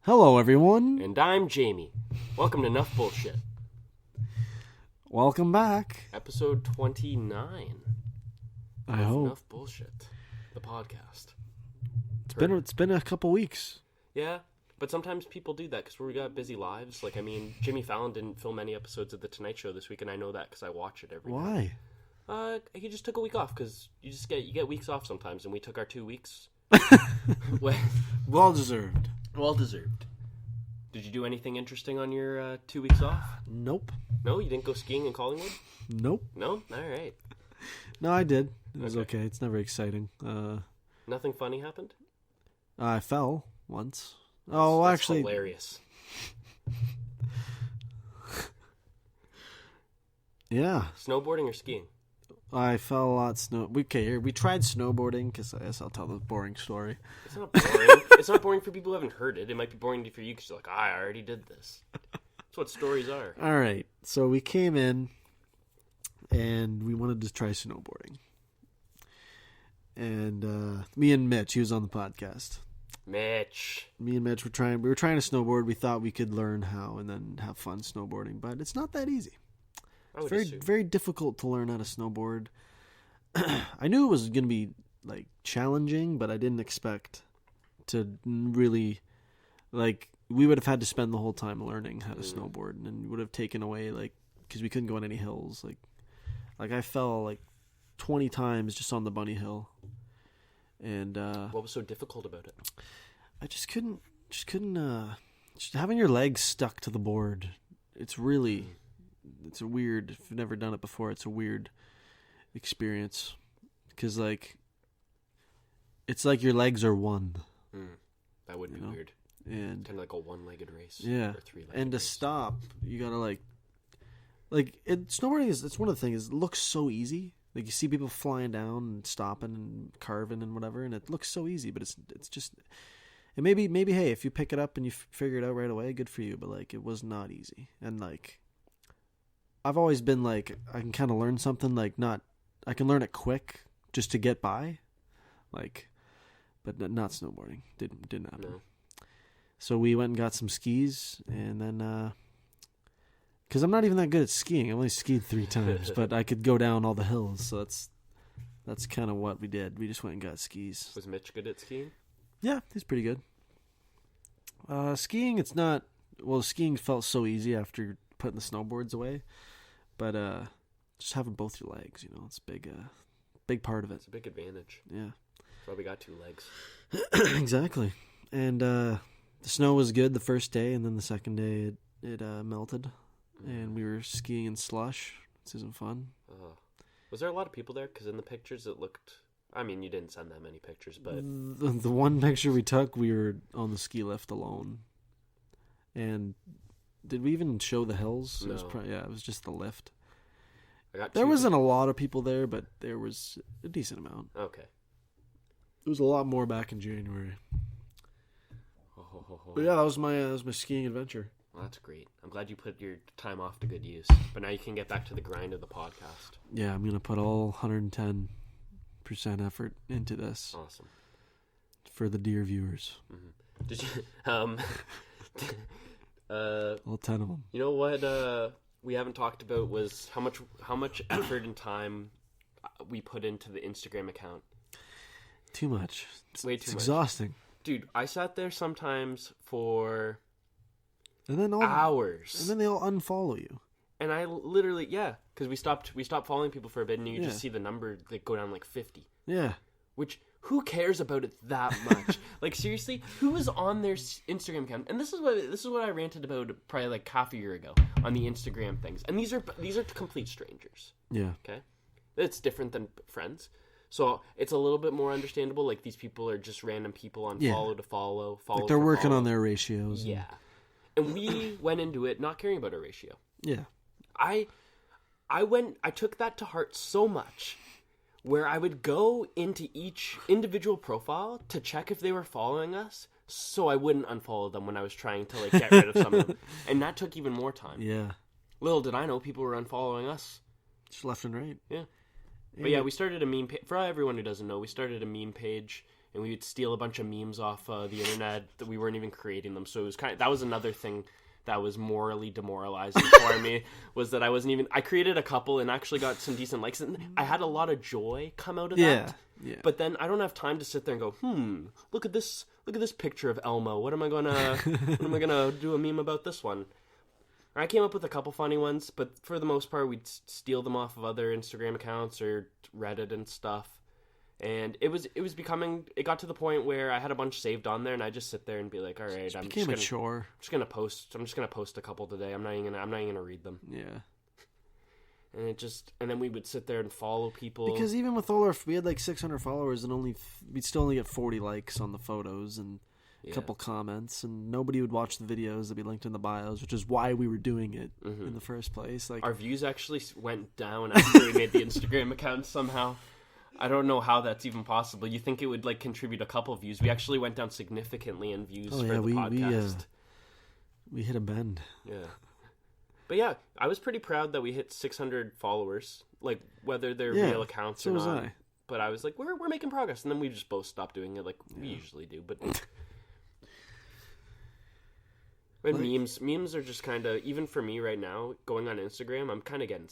Hello, everyone. And I'm Jamie. Welcome to Nuff Bullshit. Welcome back. Episode 29. I hope. Nuff Bullshit, the podcast. It's been a couple weeks. Yeah, but sometimes people do that because we got busy lives. Like, I mean, Jimmy Fallon didn't film any episodes of The Tonight Show this week, and I know that because I watch it every night. Why? He just took a week off because you get weeks off sometimes, and we took our 2 weeks. Well deserved. Well deserved. Did you do anything interesting on your 2 weeks off? Nope. No, you didn't go skiing in Collingwood? Nope. No? All right. No, I did. It was okay. It's never exciting. Nothing funny happened? I fell once. That's Actually, hilarious. Yeah. Snowboarding or skiing? I fell a lot. We tried snowboarding because I guess I'll tell the boring story. It's not boring. It's not boring for people who haven't heard it. It might be boring for you because you're like, I already did this. That's what stories are. All right. So we came in and we wanted to try snowboarding. And me and Mitch, he was on the podcast. Mitch. Me and Mitch were trying to snowboard. We thought we could learn how and then have fun snowboarding, but it's not that easy. It's very difficult to learn how to snowboard. I knew it was going to be like challenging, but I didn't expect to really we would have had to spend the whole time learning how to snowboard, and it would have taken away because we couldn't go on any hills. Like I fell 20 times just on the bunny hill. And what was so difficult about it? I just couldn't just having your legs stuck to the board. It's a weird, if you've never done it before, it's a weird experience. Because, it's like your legs are one. That would be weird. And kind of like a one-legged race. Yeah. Or three-legged and to race. stop, you gotta, snowboarding it's one of the things, it looks so easy. Like, you see people flying down and stopping and carving and whatever, and it looks so easy, but it's just... And maybe, hey, if you pick it up and you figure it out right away, good for you. But, it was not easy. And, I've always been I can kind of learn something, I can learn it quick just to get by, but not snowboarding. Didn't happen. No. So we went and got some skis, and then, because I'm not even that good at skiing. I only skied 3 times, but I could go down all the hills, so that's kind of what we did. We just went and got skis. Was Mitch good at skiing? Yeah, he's pretty good. Skiing, it's not... Well, skiing felt so easy after putting the snowboards away. But just having both your legs, it's a big part of it. It's a big advantage. Yeah. That's why we got 2 legs. Exactly. And the snow was good the first day, and then the second day it melted. And we were skiing in slush. This isn't fun. Was there a lot of people there? Because in the pictures it looked... I mean, you didn't send that many pictures, but... The one picture we took, we were on the ski lift alone. And did we even show the hills? No. It was just the lift. There wasn't a lot of people there, but there was a decent amount. Okay. It was a lot more back in January. But yeah, that was my skiing adventure. Well, that's great. I'm glad you put your time off to good use. But now you can get back to the grind of the podcast. Yeah, I'm going to put all 110% effort into this. Awesome. For the dear viewers. Mm-hmm. Did you... all 10 of them. You know what we haven't talked about was how much effort and time we put into the Instagram account. Too much. Way too much. It's exhausting. Dude, I sat there sometimes for hours. And then they all unfollow you. And I literally, because we stopped following people for a bit, and you just see the number go down 50. Yeah. Which, who cares about it that much? Seriously, who is on their Instagram account? And this is what I ranted about probably half a year ago on the Instagram things. And these are complete strangers. Yeah. Okay? It's different than friends. So it's a little bit more understandable. These people are just random people on follow to follow. They're working on their ratios. Yeah. And we went into it not caring about our ratio. Yeah. I took that to heart so much where I would go into each individual profile to check if they were following us so I wouldn't unfollow them when I was trying to get rid of some of them. And that took even more time. Yeah. Little did I know people were unfollowing us. Just left and right. Yeah. But yeah, we started a meme page. For everyone who doesn't know, we started a meme page and we would steal a bunch of memes off the internet that we weren't even creating them. So it was that was another thing that was morally demoralizing for me, was that I created a couple and actually got some decent likes, and I had a lot of joy come out of that. Yeah. But then I don't have time to sit there and go, look at this picture of Elmo. What am I gonna do a meme about this one? I came up with a couple funny ones, but for the most part, we'd steal them off of other Instagram accounts or Reddit and stuff. And it got to the point where I had a bunch saved on there, and I just sit there and be like, all right, I'm just gonna post a couple today. I'm not even gonna read them. Yeah. And then we would sit there and follow people. Because even with we had like 600 followers, and we'd still only get 40 likes on the photos and a couple comments, and nobody would watch the videos that we linked in the bios, which is why we were doing it in the first place. Like, our views actually went down after we made the Instagram account somehow. I don't know how that's even possible. You think it would like contribute a couple of views? We actually went down significantly in views for the podcast. We hit a bend. Yeah. But yeah, I was pretty proud that we hit 600 followers, like whether they're real accounts or not. So was I. But I was like, we're making progress, and then we just both stopped doing it like we usually do. But memes are just kind of, even for me right now, going on Instagram, I'm getting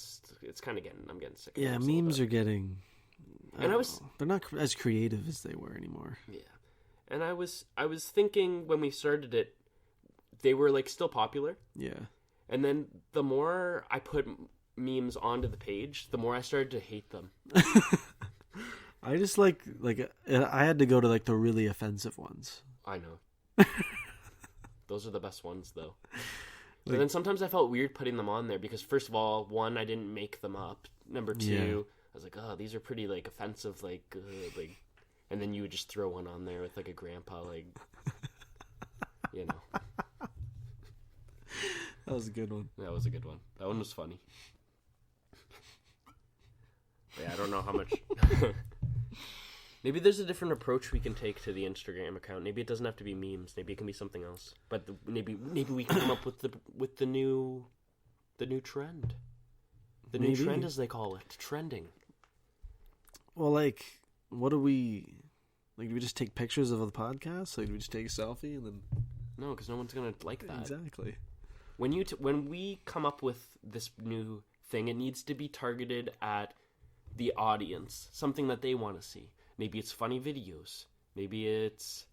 sick. Yeah, memes are getting. They're not as creative as they were anymore. Yeah, and I was thinking when we started it, they were like still popular. Yeah. And then the more I put memes onto the page, the more I started to hate them. I just like I had to go to like the really offensive ones. I know. Those are the best ones though. But then sometimes I felt weird putting them on there because first of all, one, I didn't make them up. Number two, I was like, oh, these are pretty like offensive, like, and then you would just throw one on there with like a grandpa, like, you know. That was a good one. That was a good one. That one was funny. Yeah, I don't know how much. Maybe there's a different approach we can take to the Instagram account. Maybe it doesn't have to be memes. Maybe it can be something else. But maybe we can come up with the new trend. The new trend, as they call it, trending. Well, like, what do we like? Do we just take pictures of the podcast? Like, do we just take a selfie and then? No, because no one's gonna like that. Exactly. When we come up with this new thing, it needs to be targeted at the audience, something that they want to see. Maybe it's funny videos. Maybe it's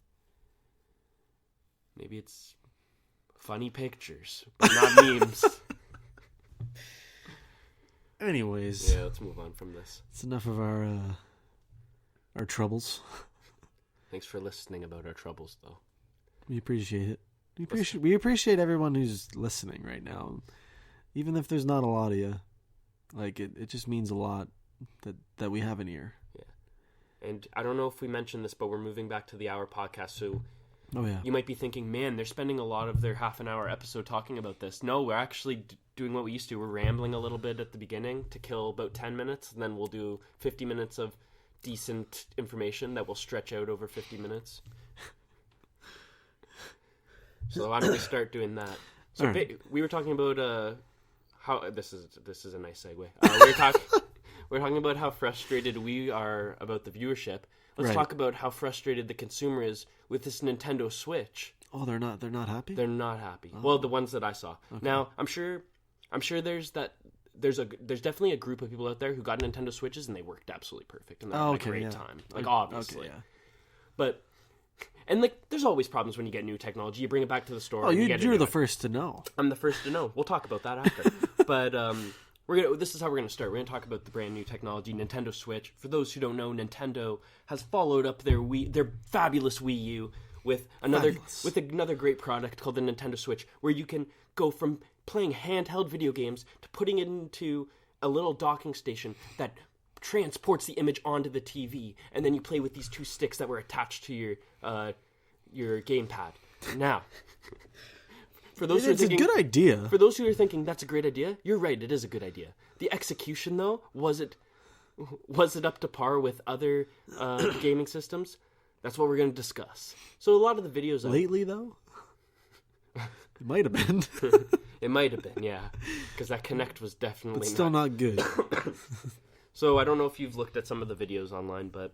funny pictures, but not memes. Anyways, yeah, let's move on from this. It's enough of our troubles. Thanks for listening about our troubles, though. We appreciate it. We appreciate everyone who's listening right now, even if there's not a lot of you. Like it just means a lot that we have an ear. Yeah, and I don't know if we mentioned this, but we're moving back to the hour podcast. So, you might be thinking, man, they're spending a lot of their half an hour episode talking about this. No, we're actually doing what we used to. We're rambling a little bit at the beginning to kill about 10 minutes, and then we'll do 50 minutes of decent information that will stretch out over 50 minutes. So why don't we start doing that? So we were talking about how this is a nice segue. We're talking about how frustrated we are about the viewership. Let's talk about how frustrated the consumer is with this Nintendo Switch. Oh, they're not happy? They're not happy. Oh. Well, the ones that I saw. Okay. Now, I'm sure there's definitely a group of people out there who got Nintendo Switches and they worked absolutely perfect and they had a great time. Like obviously. Okay, yeah. But and like, there's always problems when you get new technology. You bring it back to the store. Oh, you're the first to know. I'm the first to know. We'll talk about that after. But this is how we're gonna start. We're gonna talk about the brand new technology, Nintendo Switch. For those who don't know, Nintendo has followed up their fabulous Wii U with another great product called the Nintendo Switch, where you can go from playing handheld video games to putting it into a little docking station that transports the image onto the TV, and then you play with these two sticks that were attached to your gamepad. Now, for those who are thinking, it's a good idea. For those who are thinking that's a great idea, you're right. It is a good idea. The execution, though, was it up to par with other gaming systems? That's what we're going to discuss. So a lot of the videos lately, though, it might have been. It might have been, yeah, because that Kinect was definitely but still not good. So I don't know if you've looked at some of the videos online, but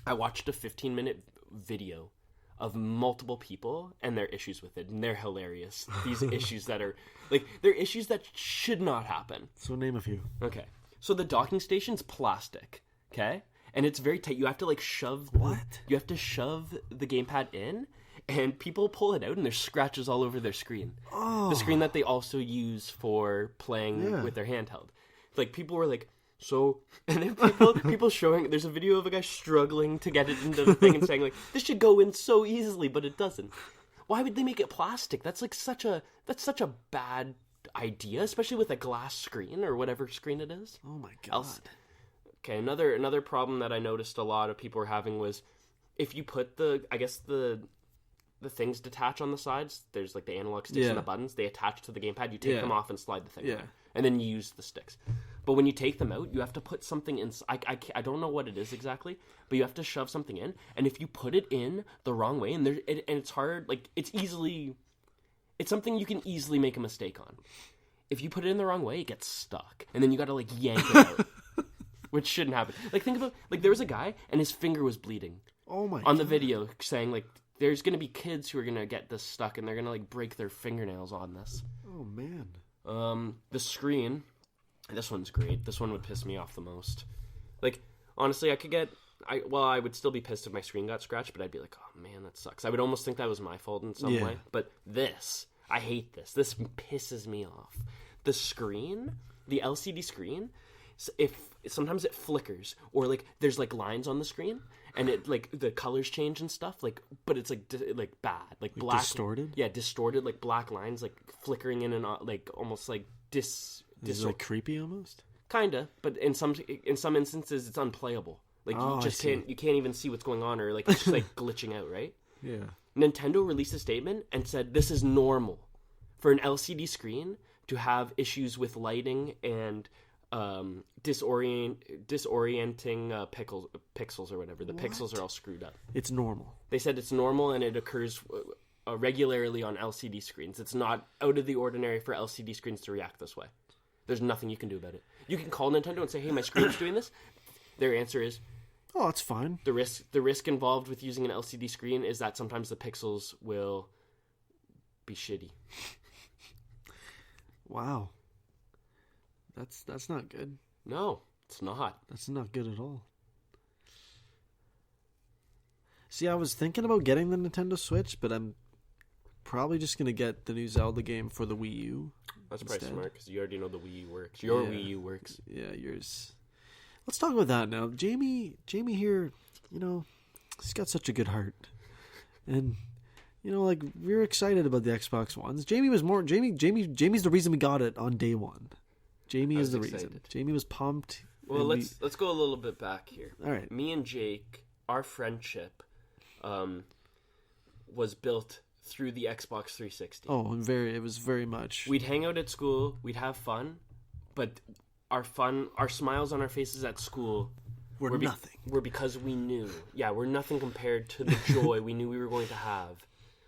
I watched a 15-minute video of multiple people and their issues with it, and they're hilarious. These issues that are like, they're issues that should not happen. So name a few. Okay, so the docking station's plastic, okay, and it's very tight. You have to like shove you have to shove the gamepad in, and people pull it out and there's scratches all over their screen. The screen that they also use for playing with their handheld. Like, people were like, so, and then people showing, there's a video of a guy struggling to get it into the thing and saying, like, this should go in so easily, but it doesn't. Why would they make it plastic? That's like such a bad idea, especially with a glass screen or whatever screen it is. Oh my god. Okay, another problem that I noticed a lot of people were having was, if you put the things detach on the sides, there's like the analog sticks and the buttons, they attach to the gamepad, you take them off and slide the thing out, and then you use the sticks. But when you take them out, you have to put something in. I don't know what it is exactly, but you have to shove something in. And if you put it in the wrong way, and it's hard, like, it's something you can easily make a mistake on. If you put it in the wrong way, it gets stuck, and then you got to like yank it out, which shouldn't happen. Like, think about, like, there was a guy and his finger was bleeding. Oh my! On the video, saying like, there's gonna be kids who are gonna get this stuck, and they're gonna like break their fingernails on this. Oh man. The screen. This one's great. This one would piss me off the most. Like, honestly, I would still be pissed if my screen got scratched, but I'd be like, oh man, that sucks. I would almost think that was my fault in some way. But I hate this. This pisses me off. The screen, the LCD screen, if sometimes it flickers, or like there's like lines on the screen, and it like the colors change and stuff, like, but it's like bad, like black, distorted. Yeah, distorted, like black lines, like flickering in and out, like almost like Is it like creepy almost? Kinda, but in some instances it's unplayable. Like, you just can't even see what's going on, or like it's just like glitching out, right? Yeah. Nintendo released a statement and said this is normal for an LCD screen to have issues with lighting and disorienting pixels or whatever. The pixels are all screwed up. It's normal. They said it's normal, and it occurs regularly on LCD screens. It's not out of the ordinary for LCD screens to react this way. There's nothing you can do about it. You can call Nintendo and say, hey, my screen's doing this. Their answer is, oh, it's fine. The risk involved with using an LCD screen is that sometimes the pixels will be shitty. Wow. That's not good. No, it's not. That's not good at all. See, I was thinking about getting the Nintendo Switch, but I'm probably just going to get the new Zelda game for the Wii U. That's probably smart, because you already know the Wii U works. Your Wii U works. Yeah, yours. Let's talk about that now. Jamie here, he's got such a good heart. And, like, we were excited about the Xbox Ones. Jamie's the reason we got it on day one. Jamie is the reason. Jamie was pumped. Well, let's go a little bit back here. All right. Me and Jake, our friendship was built through the Xbox 360. Oh, it was very much. We'd hang out at school, we'd have fun, but our smiles on our faces at school were nothing. Were because we knew. Yeah, we're nothing compared to the joy we knew we were going to have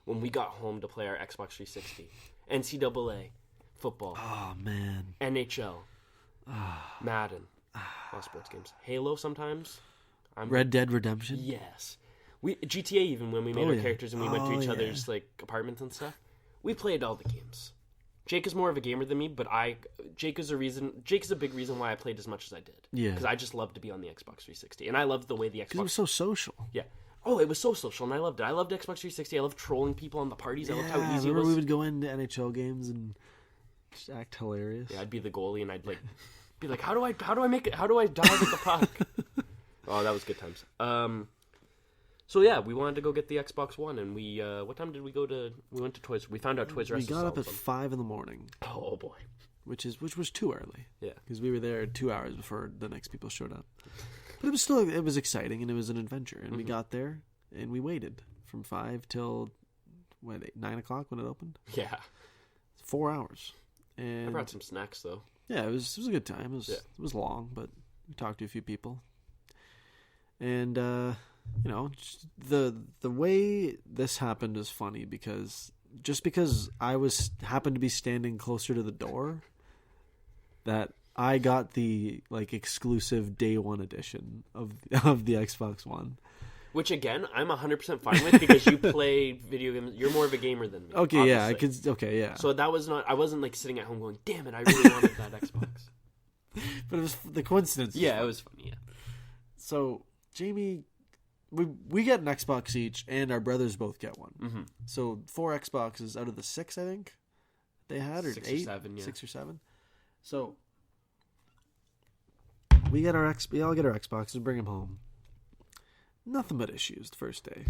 when we got home to play our Xbox 360. NCAA, football. Oh, man. NHL, Madden, all sports games. Halo sometimes. Red Dead Redemption? Yes. GTA, even when we made our characters and we went to each other's like apartments and stuff, we played all the games. Jake is more of a gamer than me, but Jake is a big reason why I played as much as I did. Yeah, because I just loved to be on the Xbox 360, and I loved the way the Xbox. It was so social. Yeah. Oh, it was so social, and I loved it. I loved Xbox 360. I loved trolling people on the parties. I loved how easy it was. We would go into NHL games and just act hilarious. Yeah, I'd be the goalie, and I'd be like, how do I make it? How do I dive at the puck? Oh, that was good times. So yeah, we wanted to go get the Xbox One, and we what time did we go to? We went to Toys. We found out Toys R Us. We got up at 5 a.m. Oh boy, which was too early. Yeah, because we were there 2 hours before the next people showed up. But it was exciting, and it was an adventure. And we got there, and we waited from 5 till 9 o'clock when it opened. Yeah, 4 hours. And I brought some snacks though. Yeah, it was a good time. It was long, but we talked to a few people, and. The way this happened is funny because I happened to be standing closer to the door, that I got the exclusive day one edition of the Xbox One, Which again, I'm 100% fine with because you play video games. You're more of a gamer than me. Okay, obviously. yeah, I could. Okay, yeah. So that was not. I wasn't like sitting at home going, "Damn it, I really wanted that Xbox." But it was the coincidence. Yeah, it was funny. Yeah. So Jamie, we get an Xbox each, and our brothers both get one. Mm-hmm. So 4 Xboxes out of the 6, I think they had, or 6 8, or 7, yeah. 6 or 7. So we all get our Xboxes and bring them home. Nothing but issues the first day.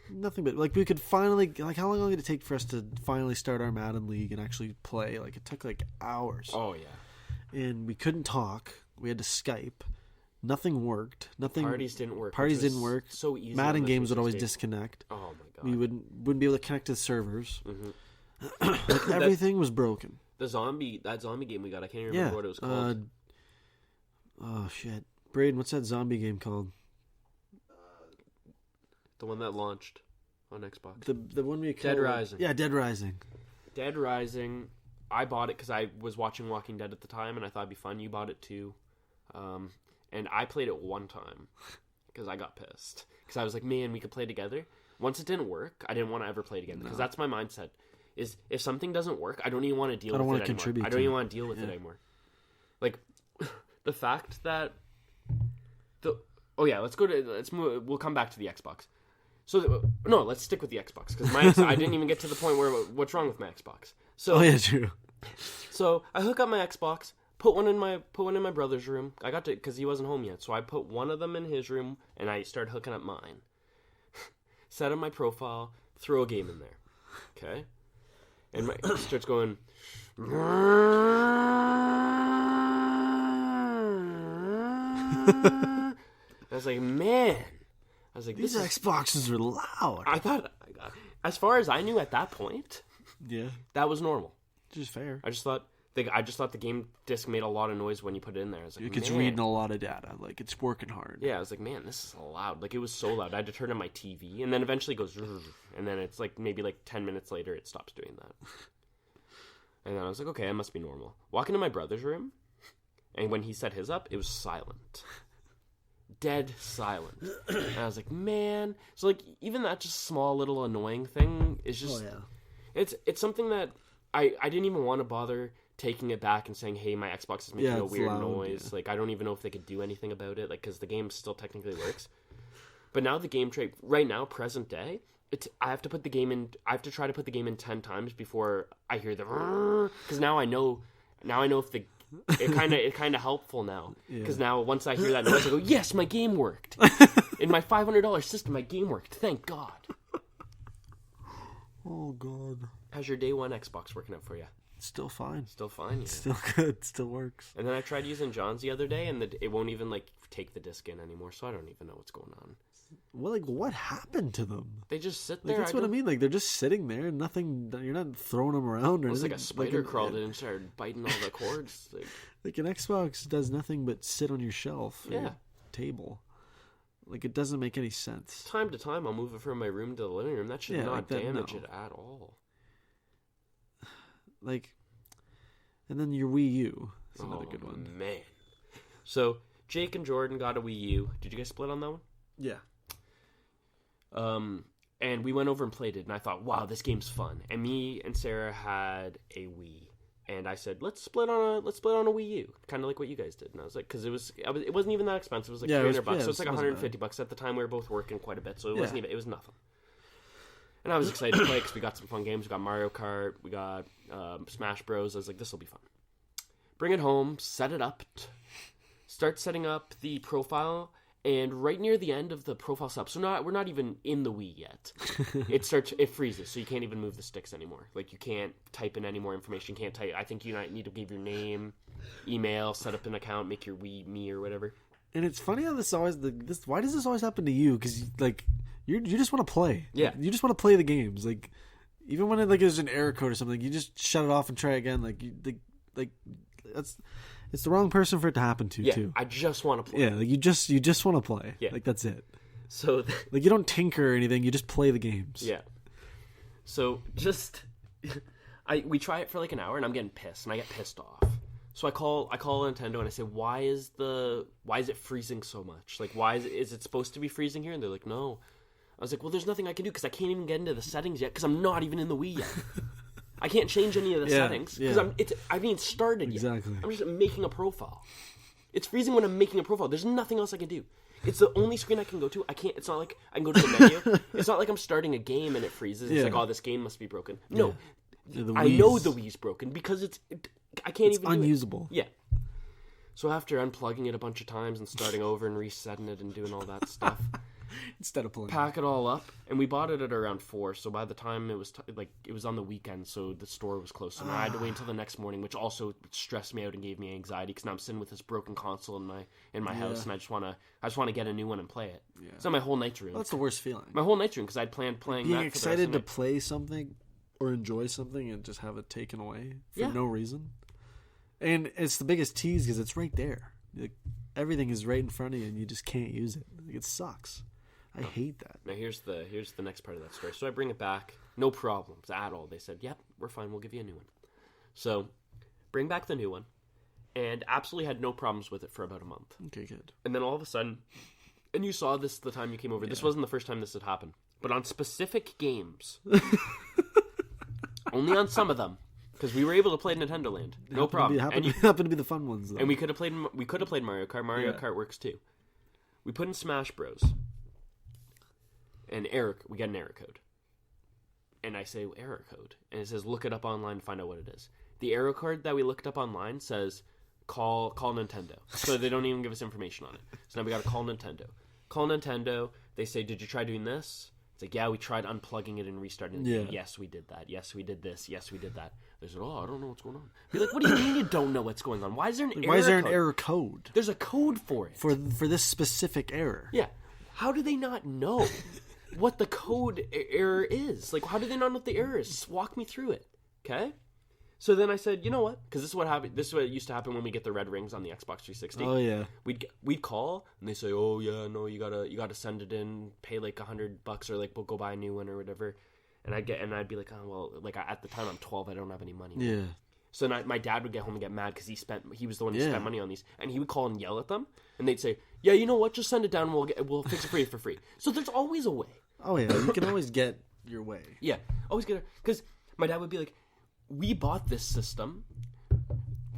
Nothing but, like, we could finally, like, how long did it take for us to finally start our Madden League and actually play? Like, it took, like, hours. Oh, yeah. And we couldn't talk. We had to Skype. Nothing worked. Parties didn't work. Parties didn't work. So easy. Madden games would always disconnect. Oh, my God. We wouldn't be able to connect to the servers. Mm-hmm. Like, everything was broken. That zombie game we got, I can't even remember what it was called. Oh, shit. Braden, what's that zombie game called? The one that launched on Xbox. The one we Dead Rising. Yeah, Dead Rising. Dead Rising. I bought it because I was watching Walking Dead at the time, and I thought it'd be fun. You bought it too. And I played it one time because I got pissed. Because I was like, man, we could play together. Once it didn't work, I didn't want to ever play it again. Because that's my mindset. Is if something doesn't work, I don't even want to deal with it anymore. Contribute I don't even want to deal with it anymore. Like, the fact that... we'll come back to the Xbox. So, no, let's stick with the Xbox. Because I didn't even get to the point where, what's wrong with my Xbox? So, oh, yeah, true. So, I hook up my Xbox, put one in my brother's room. I got to, because he wasn't home yet. So, I put one of them in his room, and I started hooking up mine. Set up my profile, throw a game in there. Okay? And it starts going... I was like, man... These Xboxes are loud. I thought, as far as I knew at that point, yeah, that was normal. Just fair. I just thought the game disc made a lot of noise when you put it in there. I was like, it's reading a lot of data. Like, it's working hard. Yeah, I was like, man, this is loud. Like, it was so loud. I had to turn on my TV, and then eventually it goes, and then it's like maybe like 10 minutes later, it stops doing that. And then I was like, okay, it must be normal. Walk into my brother's room, and when he set his up, it was silent. Dead silent. And I was like, man. So, like, even that just small little annoying thing is just... Oh, yeah. It's something that I didn't even want to bother taking it back and saying, hey, my Xbox is making a weird noise. Yeah. Like, I don't even know if they could do anything about it, like, because the game still technically works. But now the game tray... Right now, present day, I have to put the game in... I have to try to put the game in 10 times before I hear the... Because now I know if the... It kind of helpful now because now once I hear that noise, I go, yes, my game worked. In my $500 system, my game worked. Thank God. Oh God. How's your day one Xbox working out for you? Still fine. Still fine. Yeah. Still good. Still works. And then I tried using John's the other day, and it won't even like take the disc in anymore. So I don't even know what's going on. Well, like, what happened to them? They just sit there. Like, that's what I mean. Like, they're just sitting there, and nothing. You're not throwing them around or anything. It's like a spider crawled in and started biting all the cords. Like an Xbox does nothing but sit on your shelf, or yeah, your table. Like, it doesn't make any sense. Time to time, I'll move it from my room to the living room. That should not damage it at all. Like, and then your Wii U is another good one. Man. So Jake and Jordan got a Wii U. Did you guys split on that one? Yeah. And we went over and played it, and I thought, wow, this game's fun. And me and Sarah had a Wii, and I said, let's split on a Wii U, kind of like what you guys did. And I was like, because it wasn't even that expensive. It was like $300, so it's like $150 at the time. We were both working quite a bit, so it wasn't even. It was nothing. And I was excited to play because we got some fun games. We got Mario Kart, we got Smash Bros. I was like, this will be fun. Bring it home, set it up, start setting up the profile. And right near the end of the profile setup, so we're not even in the Wii yet. It freezes, so you can't even move the sticks anymore. Like, you can't type in any more information. You can't type. I think you need to give your name, email, set up an account, make your Wii me or whatever. And it's funny how why does this always happen to you? Because like you just want to play. Yeah, you just want to play the games. Like, even when there's an error code or something, you just shut it off and try again. Like that's. It's the wrong person for it to happen to, too. I just want to play. Yeah, like you just want to play. Yeah. Like, that's it. So like, you don't tinker or anything, you just play the games. Yeah. So we try it for like an hour and I'm getting pissed and I get pissed off. So I call Nintendo and I say, why is it freezing so much? Like, why is it supposed to be freezing here? And they're like, no, I was like, well, there's nothing I can do because I can't even get into the settings yet because I'm not even in the Wii yet. I can't change any of the settings because I haven't even started yet. Exactly. I'm just making a profile. It's freezing when I'm making a profile. There's nothing else I can do. It's the only screen I can go to. I can't. It's not like I can go to the menu. It's not like I'm starting a game and it freezes. It's like, oh, this game must be broken. No, I know the Wii's broken because I can't even. It's unusable. Yeah. So after unplugging it a bunch of times and starting over and resetting it and doing all that stuff, instead of pulling, pack it all up, and we bought it at around 4. So by the time it was it was on the weekend, so the store was closed. So now I had to wait until the next morning, which also stressed me out and gave me anxiety because now I'm sitting with this broken console in my house, and I just want to get a new one and play it. Yeah. So my whole night's ruined. That's the worst feeling. My whole night's ruined because I'd planned playing. Being excited to play something or enjoy something and just have it taken away for no reason. And it's the biggest tease because it's right there. Like, everything is right in front of you, and you just can't use it. Like, it sucks. I hate that. Now here's the next part of that story. So I bring it back, no problems at all. They said, "Yep, we're fine. We'll give you a new one." So bring back the new one, and absolutely had no problems with it for about a month. Okay, good. And then all of a sudden, and you saw this the time you came over. Yeah. This wasn't the first time this had happened, but on specific games, only on some of them. Because we were able to play Nintendo Land, no problem. Happened to be the fun ones, though. And we could have played Mario Kart. Mario Kart works too. We put in Smash Bros. And we get an error code. And I say error code, and it says look it up online and find out what it is. The error code that we looked up online says call Nintendo. So they don't even give us information on it. So now we got to call Nintendo. Call Nintendo. They say, did you try doing this? It's like, yeah, we tried unplugging it and restarting it. Yeah. Yes, we did that. Yes, we did this. Yes, we did that. They said, I don't know what's going on. Be like, what do you mean you don't know what's going on? Why is there an error code? Why is there an error code? There's a code for it. For this specific error. Yeah. How do they not know what the code error is? Like, how do they not know what the error is? Just walk me through it. Okay? So then I said, you know what? Because this is what happened. This is what used to happen when we get the red rings on the Xbox 360. Oh yeah. We'd call and they say, oh yeah, no, you gotta send it in, pay like $100 or like we'll go buy a new one or whatever. And I'd be like, oh well, like at the time I'm 12, I don't have any money. Yeah. So my dad would get home and get mad because he was the one who spent money on these, and he would call and yell at them, and they'd say, yeah, you know what? Just send it down, and we'll fix it for free. So there's always a way. Oh yeah, you can always get your way. Yeah, always get it. Because my dad would be like, we bought this system.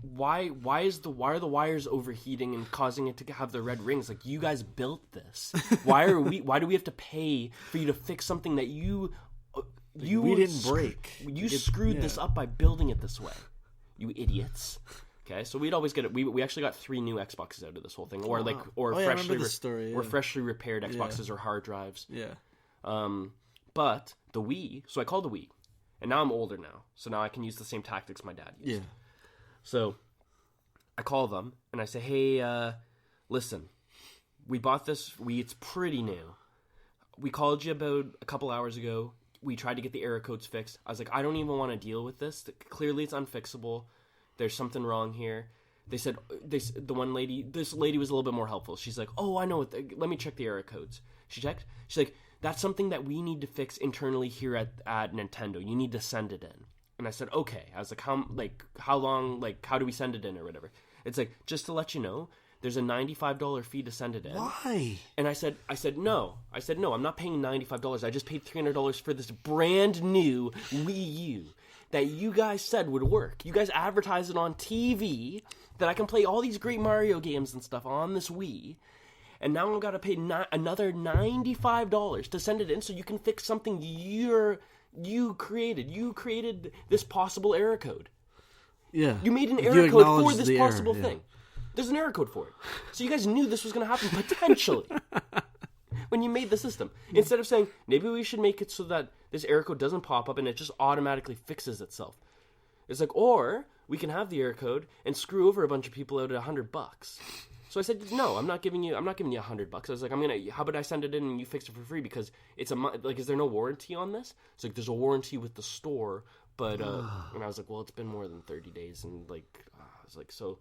Why are the wires overheating and causing it to have the red rings? Like, you guys built this. Why do we have to pay for you to fix something that we didn't break? You screwed this up by building it this way. You idiots. Okay, so we'd always get it. We actually got 3 new Xboxes out of this whole thing, or freshly repaired Xboxes or hard drives. Yeah. But the Wii. So I called the Wii. And now I'm older now, so now I can use the same tactics my dad used. Yeah. So I call them, and I say, hey, listen, we bought this Wii. It's pretty new. We called you about a couple hours ago. We tried to get the error codes fixed. I was like, I don't even want to deal with this. Clearly it's unfixable. There's something wrong here. They said, this lady was a little bit more helpful. She's like, oh, I know. Let me check the error codes. She checked. She's like, that's something that we need to fix internally here at Nintendo. You need to send it in. And I said, okay. I was like, how long, how do we send it in or whatever? It's like, just to let you know, there's a $95 fee to send it in. Why? And I said, no. I said, no, I'm not paying $95. I just paid $300 for this brand new Wii U that you guys said would work. You guys advertised it on TV that I can play all these great Mario games and stuff on this Wii. And now I've got to pay another $95 to send it in so you can fix something you created. You created this possible error code. Yeah. You made an error code for this possible thing. There's an error code for it. So you guys knew this was going to happen potentially when you made the system. Instead of saying, maybe we should make it so that this error code doesn't pop up and it just automatically fixes itself. It's like, or we can have the error code and screw over a bunch of people out at $100. So I said, no, I'm not giving you $100. I was like, how about I send it in and you fix it for free? Because it's is there no warranty on this? It's like, there's a warranty with the store, but, and I was like, well, it's been more than 30 days. And I was like, so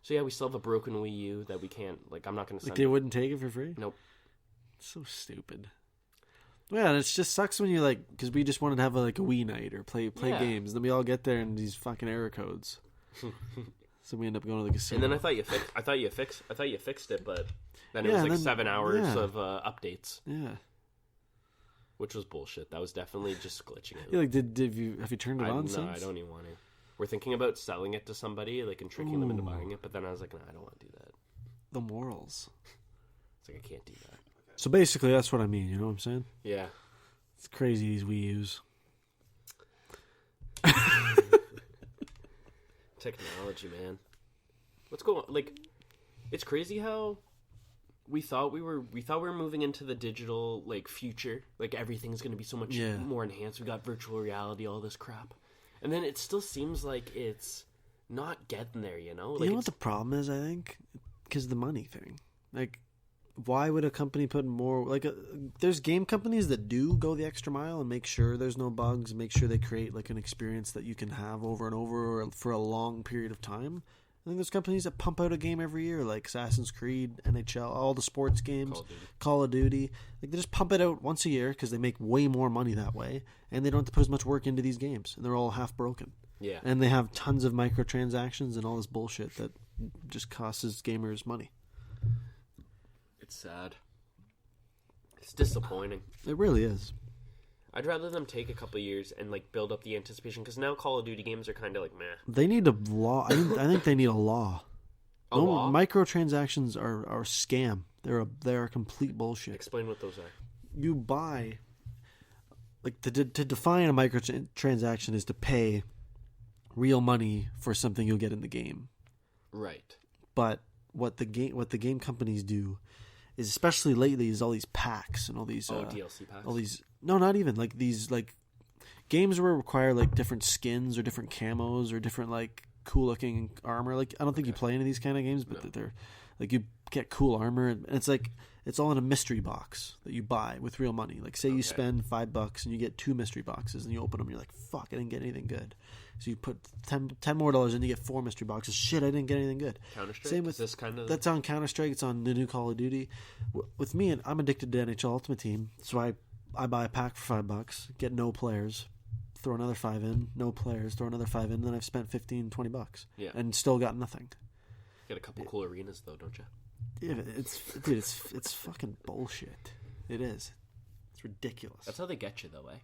yeah, we still have a broken Wii U that we can't, I'm not going to send it. They wouldn't take it for free? Nope. It's so stupid. Yeah, and it just sucks when you because we just wanted to have a Wii night or play games. Then we all get there and these fucking error codes. So we end up going to the casino. And then I thought you fixed it, but then it was 7 hours of updates. Yeah. which was bullshit. That was definitely just glitching out. Yeah, like, have you turned it on No, since? I don't even want to. We're thinking about selling it to somebody, like, and tricking them into buying it, but then I was like, no, I don't want to do that. The morals. It's like, I can't do that. So basically, that's what I mean. You know what I'm saying? Yeah. It's crazy, these Wii U's. Technology, man. What's going on? Like, it's crazy how we thought we were moving into the digital, like, future. Like, everything's going to be so much more enhanced. We got virtual reality, all this crap. And then it still seems like it's not getting there, you know? Like, you know what the problem is, I think? Because of the money thing. Like, why would a company put more... Like, there's game companies that do go the extra mile and make sure there's no bugs, make sure they create, like, an experience that you can have over and over or for a long period of time. I think there's companies that pump out a game every year, like Assassin's Creed, NHL, all the sports games, Call of Duty. Like, they just pump it out once a year because they make way more money that way, and they don't have to put as much work into these games, and they're all half broken. Yeah. And they have tons of microtransactions and all this bullshit that just costs gamers money. It's sad. It's disappointing. It really is. I'd rather them take a couple of years and, like, build up the anticipation, because now Call of Duty games are kind of like, meh. They need a law. I think they need a law. A law? Microtransactions are a scam. They're a complete bullshit. Explain what those are. You buy, like, to define a microtransaction is to pay real money for something you'll get in the game. Right. But what the game companies do is, especially lately, is all these packs and all these DLC packs. all these not even like these, like, games where require, like, different skins or different camos or different, like, cool looking armor. Like, I don't think you play any of these kind of games, but they're like, you get cool armor, and it's like it's all in a mystery box that you buy with real money. Like, say you spend $5 and you get 2 mystery boxes, and you open them and you're like, fuck, I didn't get anything good. So you put $10 more and you get 4 mystery boxes. Shit, I didn't get anything good. Counter-Strike? Same with this kind of... That's on Counter-Strike. It's on the new Call of Duty. With me, I'm addicted to NHL Ultimate Team, so I buy a pack for $5, get no players, throw another 5 in, no players, throw another 5 in, and then I've spent $15-20 and still got nothing. Get a couple cool arenas though, don't you? Yeah, it's fucking bullshit. It is. It's ridiculous. That's how they get you though, eh?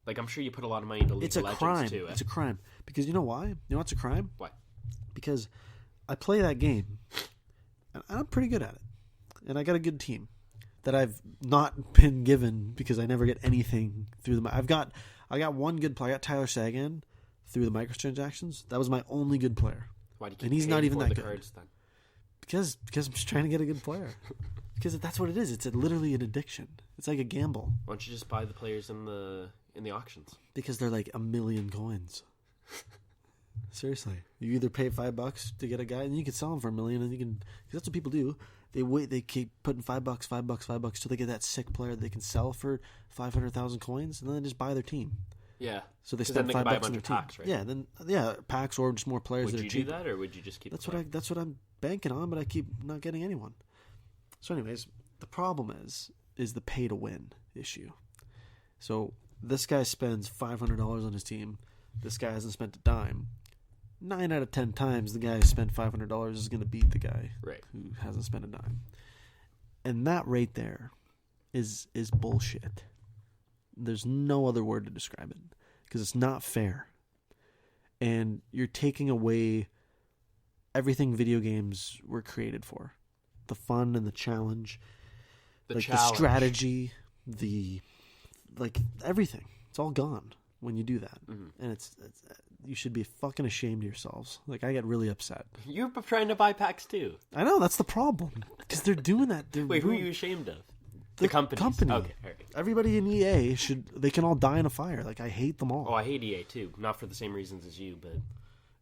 Like, I'm sure you put a lot of money into League of Legends crime. too. Eh? It's a crime. Because you know why? You know what's a crime? Why? Because I play that game, and I'm pretty good at it. And I got a good team that I've not been given because I never get anything through I got one good player. I got Tyler Sagan through the microtransactions. That was my only good player. Why do you keep and he's not even that good. Cards, then? Because I'm just trying to get a good player. Because that's what it is. It's literally an addiction. It's like a gamble. Why don't you just buy the players in the auctions? Because they're like 1 million coins. Seriously, you either pay $5 to get a guy, and you can sell him for $1 million, and you can. Because that's what people do. They keep putting $5 till they get that sick player that they can sell for 500,000 coins, and then they just buy their team. Yeah. So they spend $5 on their team. Packs, right? Yeah, packs or just more players. Would that are you cheap. do that, or would you just keep? That's what I'm banking on, but I keep not getting anyone. So, anyways, the problem is the pay to win issue. So this guy spends $500 on his team. This guy hasn't spent a dime. 9 out of 10 times, the guy who spent $500 is going to beat the guy who hasn't spent a dime. And that right there is bullshit. There's no other word to describe it, because it's not fair. And you're taking away everything video games were created for. The fun and the challenge. The strategy, everything. It's all gone when you do that. Mm-hmm. And it's you should be fucking ashamed of yourselves. Like, I get really upset. You're trying to buy packs too. I know, that's the problem. Because they're doing that. Wait, who are you ashamed of? The company. Okay, all right. Everybody in EA they can all die in a fire. Like, I hate them all. Oh, I hate EA too. Not for the same reasons as you, but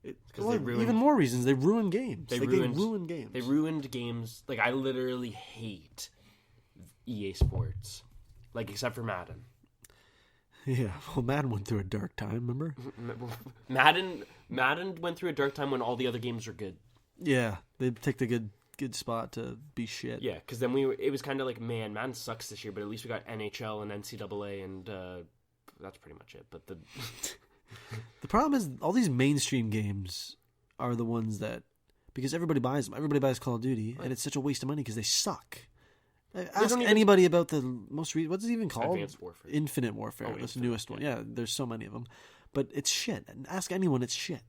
they ruined, even more reasons. They ruin games. They ruined games. They ruined games. Like, I literally hate EA Sports. Like, except for Madden. Yeah, well, Madden went through a dark time, remember? Madden went through a dark time when all the other games were good. Yeah, they picked a good spot to be shit. Yeah, because then it was kind of like, man, Madden sucks this year, but at least we got NHL and NCAA, and that's pretty much it. But the problem is, all these mainstream games are the ones that, because everybody buys them. Everybody buys Call of Duty, and it's such a waste of money because they suck. Ask anybody about the most what's it even called? Advanced Warfare. Infinite Warfare. Oh, That's the newest one. Yeah, there's so many of them. But it's shit. And ask anyone, it's shit.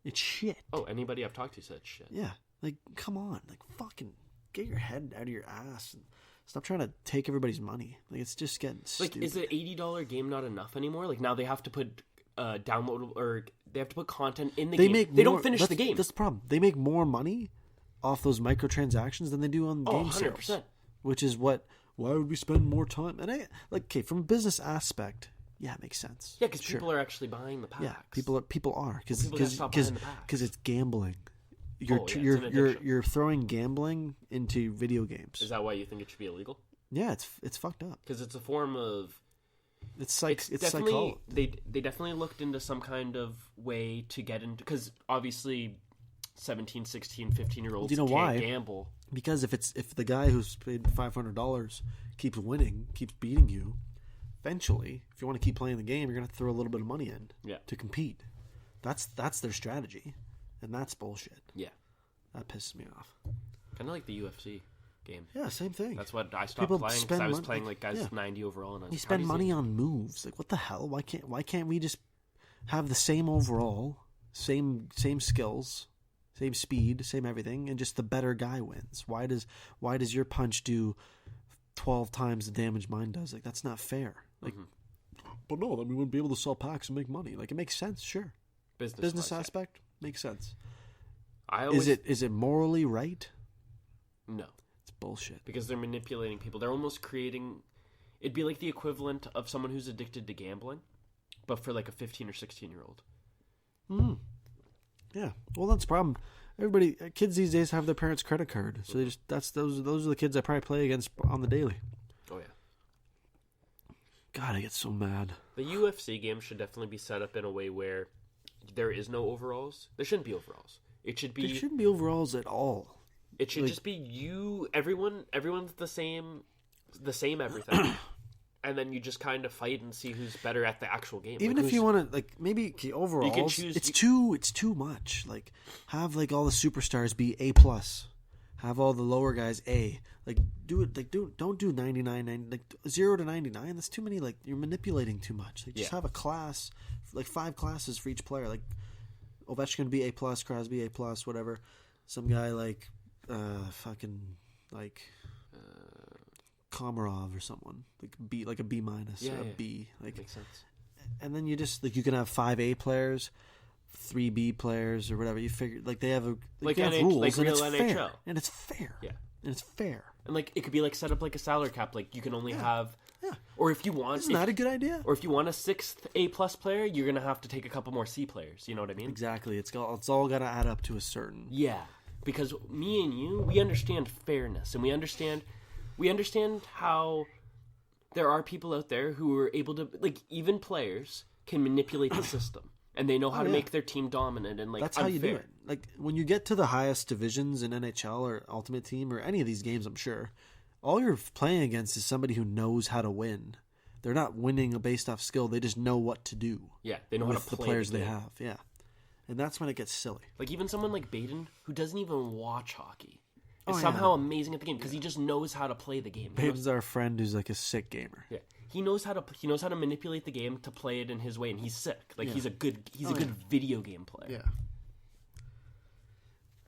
It's shit. Oh, anybody I've talked to said shit. Yeah. Like, come on. Like, fucking get your head out of your ass and stop trying to take everybody's money. Like, it's just getting stupid. Like, is an $80 game not enough anymore? Like, now they have to put download or they have to put content in the game. They don't finish the game. That's the problem. They make more money off those microtransactions than they do on game 100%. sales. Which is why would we spend more time? And okay, from a business aspect, yeah, it makes sense. Yeah, because people are actually buying the packs. Yeah, people are because it's gambling. You're throwing gambling into video games. Is that why you think it should be illegal? Yeah, it's fucked up. Because it's a form of. It's psychology. They definitely looked into some kind of way to get into, because obviously 17, 16, 15-year-olds can't gamble. Because if the guy who's paid $500 keeps winning, keeps beating you, eventually, if you want to keep playing the game, you're gonna have to throw a little bit of money in to compete. That's their strategy, and that's bullshit. Yeah, that pisses me off. Kind of like the UFC game. Yeah, same thing. That's what I stopped playing because I was playing like guys 90 overall, and I was you spend money on moves. Like, what the hell? Why can't we just have the same overall, same skills, same speed, same everything, and just the better guy wins? Why does your punch do 12 times the damage mine does? Like, that's not fair. Like, but no, then we wouldn't be able to sell packs and make money. Like, it makes sense, sure. Business aspect makes sense. Is it morally right? No. It's bullshit. Because they're manipulating people. They're almost creating. It'd be like the equivalent of someone who's addicted to gambling, but for like a 15 or 16-year-old. Yeah. Well, that's the problem. Kids these days have their parents' credit card, so those are the kids I probably play against on the daily. Oh yeah. God, I get so mad. The UFC game should definitely be set up in a way where there is no overalls. There shouldn't be overalls. There shouldn't be overalls at all. It should just be you. Everyone's the same everything. And then you just kind of fight and see who's better at the actual game. Even if you want to, maybe overalls, you can choose, it's too much. Like, have all the superstars be A+. Have all the lower guys A. Don't do 99, 0 to 99. That's too many. You're manipulating too much. Just have a class, 5 classes for each player. Ovechkin to be A+, Crosby A+, whatever. Some guy Komarov or someone like a B- or a B. Makes sense. And then you just you can have 5 A players, 3 B players or whatever. You figure they have they have rules and it's NHL. Fair. And it's fair. Yeah, and it's fair. And it could be set up like a salary cap. You can only have. Yeah. Or if you want, isn't that a good idea? Or if you want a 6th A+ player, you're gonna have to take a couple more C players. You know what I mean? Exactly. It's all got to add up to a certain. Yeah, because me and you, we understand fairness, and we understand how there are people out there who are able to, even players can manipulate the system, and they know how to make their team dominant and that's unfair. How you do it. When you get to the highest divisions in NHL or Ultimate Team or any of these games, I'm sure all you're playing against is somebody who knows how to win. They're not winning based off skill; they just know what to do. Yeah, they know how to play the players they have. Yeah, and that's when it gets silly. Even someone like Baden, who doesn't even watch hockey. Is somehow amazing at the game because he just knows how to play the game. Baben's our friend who's a sick gamer. Yeah, he knows how to manipulate the game to play it in his way, and he's sick. He's a good video game player. Yeah,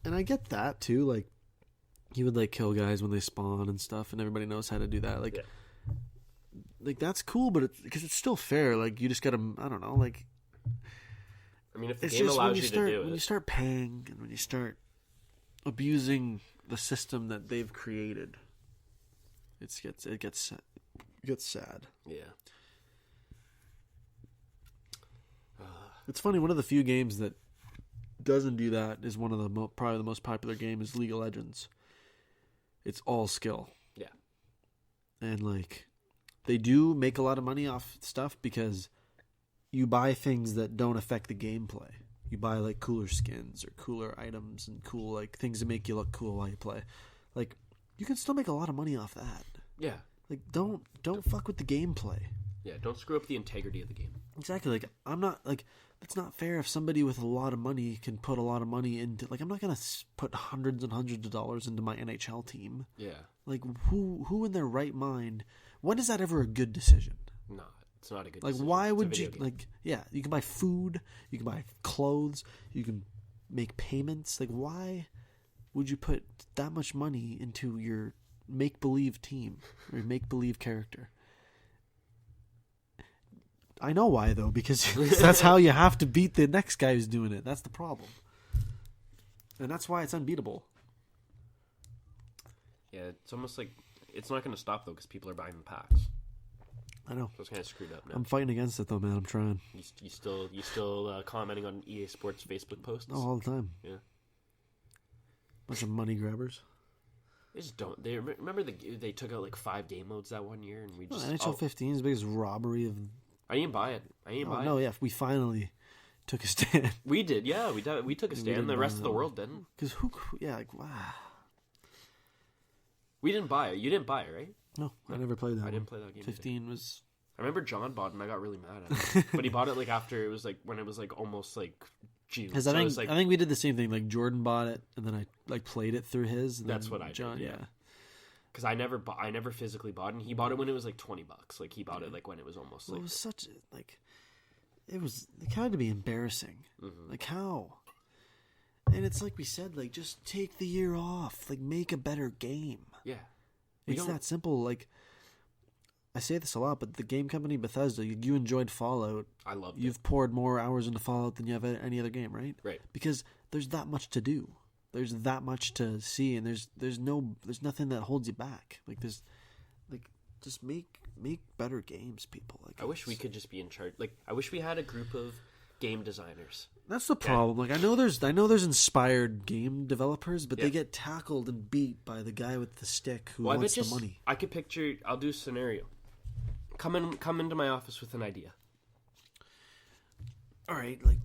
and I get that too. He would kill guys when they spawn and stuff, and everybody knows how to do that. That's cool, but because it's still fair. You just gotta, I don't know. I mean, if the game allows you to do it, when you start paying and when you start abusing the system that they've created, it gets sad. Yeah. It's funny. One of the few games that doesn't do that is one of the probably the most popular game is League of Legends. It's all skill. Yeah. And they do make a lot of money off stuff because you buy things that don't affect the gameplay. You buy cooler skins or cooler items and cool things that make you look cool while you play. You can still make a lot of money off that. Yeah. Don't fuck with the gameplay. Yeah, don't screw up the integrity of the game. Exactly. I'm not it's not fair if somebody with a lot of money can put a lot of money into, like, I'm not going to put hundreds and hundreds of dollars into my NHL team. Yeah. Like, who in their right mind, when is that ever a good decision? No, it's not a good like, decision. why would you, like, yeah, you can buy food, you can buy clothes, you can make payments. Like, why would you put that much money into your make-believe team or make-believe character? I know why, though, because that's how you have to beat the next guy who's doing it. That's the problem. And that's why it's unbeatable. Yeah, it's almost like it's not going to stop, though, because people are buying the packs. I know. So it's kind of screwed up now. I'm fighting against it, though, man. I'm trying. You still commenting on EA Sports Facebook posts? Oh, all the time. Yeah. Bunch of money grabbers. They just don't. They remember they took out like 5 game modes that one year, and we just NHL 15 is the biggest robbery of. I didn't buy it. No, yeah, we finally took a stand. We did, yeah. We took a stand. The rest of the world didn't. Because wow. We didn't buy it. You didn't buy it, right? No, I never played that. I didn't play that game. 15 was. I remember John bought it, and I got really mad at him. But he bought it like after it was like when it was like almost like June. Because so I think we did the same thing. Like Jordan bought it, and then I like played it through his. And that's what I did. Yeah. Because I never physically bought it. And he bought it when it was like $20. Like he bought it like when it was almost like. It was such like. It had to be embarrassing. Mm-hmm. Like how? And it's like we said, like just take the year off. Like make a better game. Yeah. It's that simple. Like I say this a lot, but the game company Bethesda, you enjoyed Fallout. I loved it. You've poured more hours into Fallout than you have any other game, right? Right. Because there's that much to do. There's that much to see, and there's nothing that holds you back. Like just make better games, people. Like I wish we could just be in charge. Like I wish we had a group of game designers. That's the problem. Like I know there's inspired game developers, but they get tackled and beat by the guy with the stick who wants the money. I could picture. I'll do a scenario. Come into my office with an idea. All right, like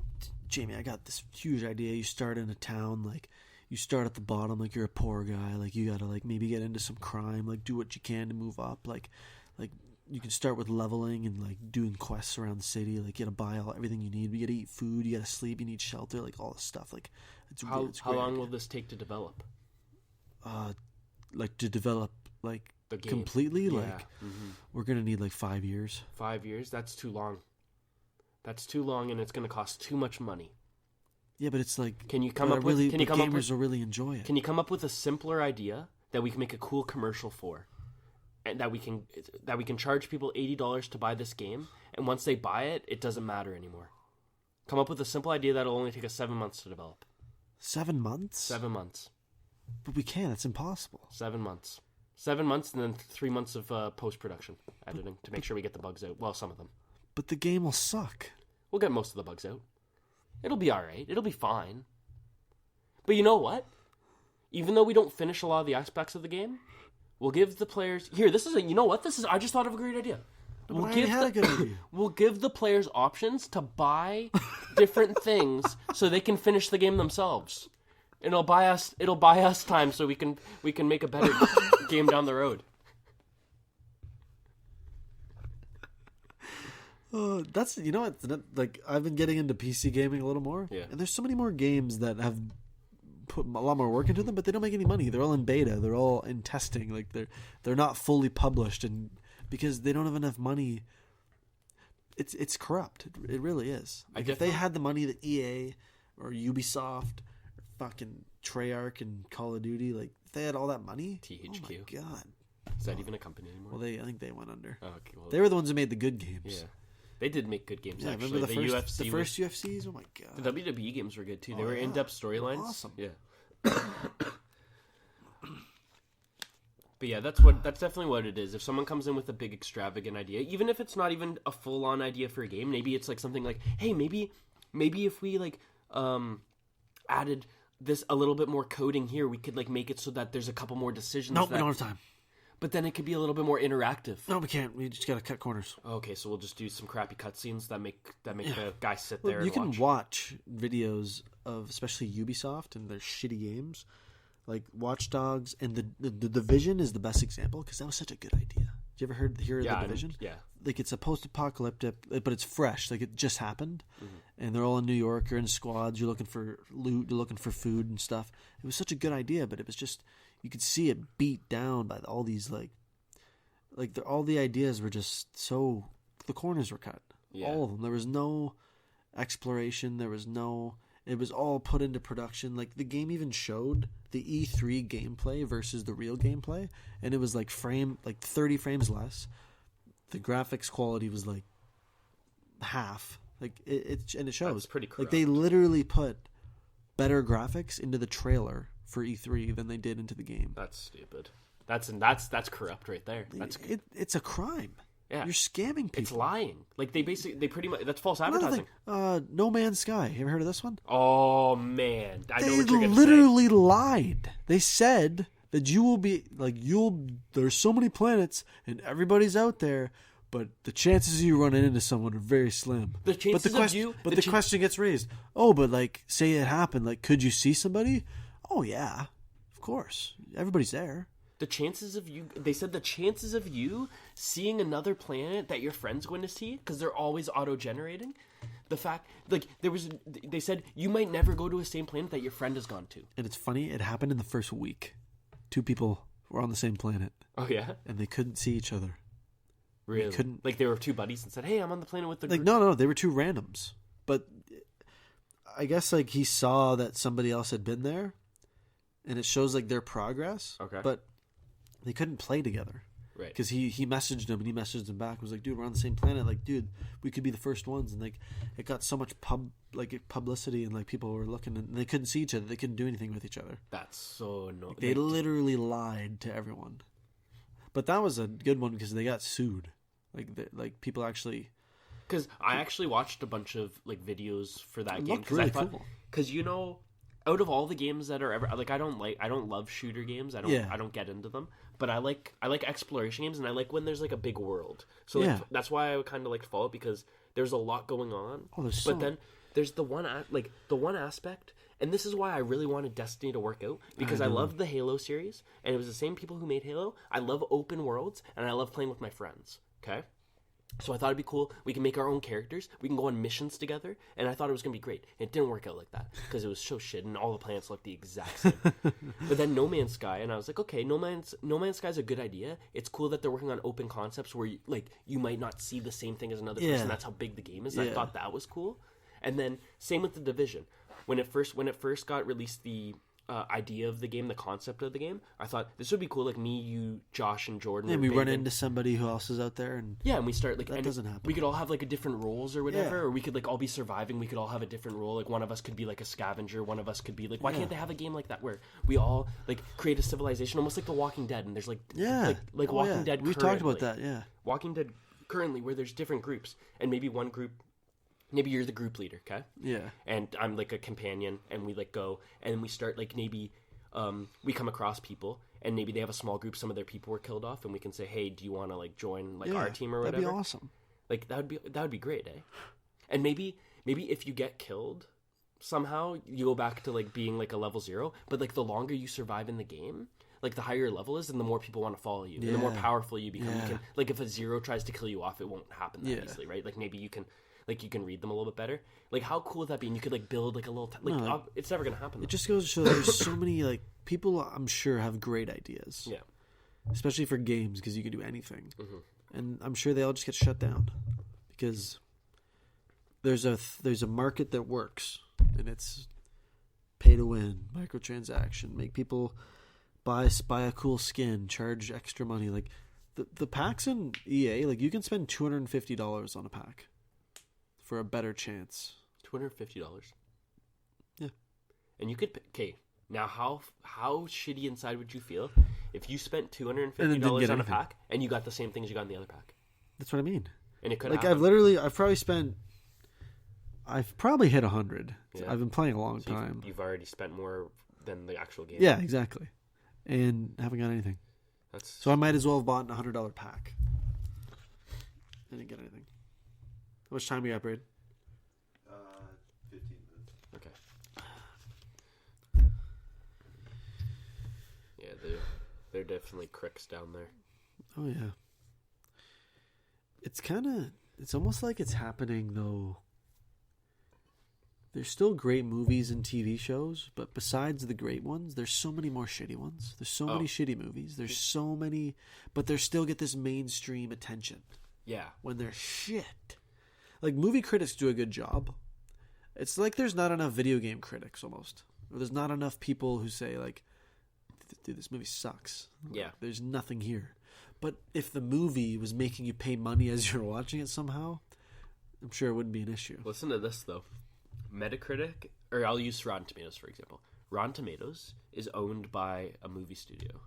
Jamie, I got this huge idea. You start in a town, like you start at the bottom, like you're a poor guy, like you gotta like maybe get into some crime, like do what you can to move up, like you can start with leveling and like doing quests around the city, like you gotta buy everything you need. You gotta eat food, you gotta sleep, you need shelter, like all this stuff. Like it's how long idea. will this take to develop? Like to develop like the game completely, like we're gonna need like 5 years. 5 years? That's too long. That's too long, and it's gonna cost too much money. Yeah, but it's like can you come up with gamers will really enjoy it. Can you come up with a simpler idea that we can make a cool commercial for, and that we can charge people $80 to buy this game, and once they buy it, it doesn't matter anymore. Come up with a simple idea that'll only take us 7 months to develop. 7 months? 7 months. But we can't. It's impossible. 7 months. 7 months, and then 3 months of post-production editing to make sure we get the bugs out. Well, some of them. But the game will suck. We'll get most of the bugs out. It'll be alright. It'll be fine. But you know what? Even though we don't finish a lot of the aspects of the game, we'll give the players... Here, you know what? I just thought of a great idea. We'll give the players options to buy different things so they can finish the game themselves. And it'll buy us time so we can make a better game down the road. That's like I've been getting into PC gaming a little more, and there's so many more games that have put a lot more work into them, but they don't make any money. They're all in beta, they're all in testing, like they're not fully published, and because they don't have enough money, it's corrupt. It really is. Like if they had the money that EA or Ubisoft or fucking Treyarch and Call of Duty, like if they had all that money, THQ. Oh my god, is that even a company anymore? Well, I think they went under. Oh, okay, well, they were the ones who made the good games. Yeah. They did make good games, actually. Remember the first UFCs? Oh my god. The WWE games were good, too. They were in-depth storylines. Awesome. Yeah. But yeah, that's definitely what it is. If someone comes in with a big extravagant idea, even if it's not even a full-on idea for a game, maybe it's like something like, hey, maybe if we like added this a little bit more coding here, we could like make it so that there's a couple more decisions. Nope, we don't have time. But then it could be a little bit more interactive. No, we can't. We just gotta cut corners. Okay, so we'll just do some crappy cutscenes that make the guy sit there. You can watch videos of especially Ubisoft and their shitty games, like Watch Dogs, and the Division is the best example because that was such a good idea. you ever hear of The Division? Yeah. Like, it's a post-apocalyptic, but it's fresh. Like, it just happened, and they're all in New York. You're in squads. You're looking for loot. You're looking for food and stuff. It was such a good idea, but it was just, you could see it beat down by all these all the ideas were just so, the corners were cut. Yeah. All of them. There was no exploration. It was all put into production. Like, the game even showed the E3 gameplay versus the real gameplay, and it was like 30 frames less. The graphics quality was like half. Like, and it shows. That's pretty corrupt. Like, they literally put better graphics into the trailer for E3 than they did into the game. That's stupid. That's corrupt right there. It's a crime. Yeah. You're scamming people. It's lying. Like, they pretty much, that's false advertising. No Man's Sky. You ever heard of this one? Oh, man. I know what you're They going to say. literally lied. They said that you will be, like, there's so many planets and everybody's out there, but the chances of you running into someone are very slim. The chances of you... But the question gets raised. Oh, but, like, say it happened. Like, could you see somebody? Oh, yeah. Of course. Everybody's there. The chances of you... They said the chances of you seeing another planet that your friend's going to see, because they're always auto-generating, the fact... Like, they said you might never go to a same planet that your friend has gone to. And it's funny, it happened in the first week. 2 people were on the same planet. Oh, yeah? And they couldn't see each other. Really? They couldn't... Like, they were 2 buddies and said, hey, I'm on the planet with the Like, group. no, they were 2 randoms. But I guess, like, he saw that somebody else had been there, and it shows, like, their progress. Okay. But they couldn't play together. Right. Because he messaged him, and he messaged him back. Was like, dude, we're on the same planet. Like, dude, we could be the first ones. And, like, it got so much publicity, and, like, people were looking, and they couldn't see each other. They couldn't do anything with each other. That's so annoying. They literally lied to everyone. But that was a good one because they got sued. Like people actually... Because I actually watched a bunch of, like, videos for that game. Looked really cool. Because, you know... Out of all the games that are ever, like, I don't love shooter games. I don't get into them. But I like exploration games, and I like when there's, like, a big world. So, like, that's why I kind of like Fallout, because there's a lot going on. Oh, but then there's the one aspect, and this is why I really wanted Destiny to work out, because I loved the Halo series, and it was the same people who made Halo. I love open worlds, and I love playing with my friends. Okay. So I thought it'd be cool. We can make our own characters. We can go on missions together. And I thought it was going to be great. It didn't work out like that because it was so shit and all the planets looked the exact same. But then No Man's Sky, and I was like, okay, No Man's Sky is a good idea. It's cool that they're working on open concepts where you might not see the same thing as another person. That's how big the game is. I thought that was cool. And then same with The Division. When it first got released, the idea of the game, the concept of the game, I thought this would be cool. Like me, you, Josh, and Jordan. And we run into somebody who else is out there, and and we start like that doesn't happen. We could all have like a different roles or whatever, or we could like all be surviving. We could all have a different role. Like one of us could be like a scavenger. One of us could be like, why can't they have a game like that where we all like create a civilization, almost like The Walking Dead? And there's like Walking Dead. We've talked about that. Yeah, Walking Dead currently, where there's different groups, and maybe one group. Maybe you're the group leader, okay? Yeah. And I'm like a companion, and we like go, and we start like maybe we come across people, and maybe they have a small group. Some of their people were killed off, and we can say, "Hey, do you want to like join like our team or whatever?" That'd be awesome. Like that would be great, eh? And maybe if you get killed somehow, you go back to like being like a level 0. But like the longer you survive in the game, like the higher your level is, and the more people want to follow you, and the more powerful you become. You can, like if a 0 tries to kill you off, it won't happen that easily, right? Like maybe you can. Like, you can read them a little bit better. Like, how cool would that be? And you could, like, build, like, a little... it's never going to happen. It just goes to show there's so many, like... People, I'm sure, have great ideas. Yeah. Especially for games, because you can do anything. Mm-hmm. And I'm sure they all just get shut down. Because there's a market that works. And it's pay to win, microtransaction, make people buy a cool skin, charge extra money. Like, the packs in EA, like, you can spend $250 on a pack. For a better chance. $250. Yeah. And you could... Okay, now how shitty inside would you feel if you spent $250 on a pack and you got the same things you got in the other pack? That's what I mean. And it could like happen. I've probably hit 100. Yeah. I've been playing a long time. You've already spent more than the actual game. Yeah, exactly. And haven't got anything. So I might as well have bought a $100 pack. I didn't get anything. How much time we got, Braid? 15 minutes. Okay. Yeah, they're definitely cricks down there. Oh, yeah. It's almost like it's happening though. There's still great movies and TV shows, but besides the great ones, there's so many more shitty ones. There's so many shitty movies. There's so many, but they still get this mainstream attention. Yeah. When they're shit. Like, movie critics do a good job. It's like there's not enough video game critics, almost. Or there's not enough people who say, like, dude, this movie sucks. Yeah. Like, there's nothing here. But if the movie was making you pay money as you're watching it somehow, I'm sure it wouldn't be an issue. Listen to this, though. Metacritic, or I'll use Rotten Tomatoes, for example. Rotten Tomatoes is owned by a movie studio.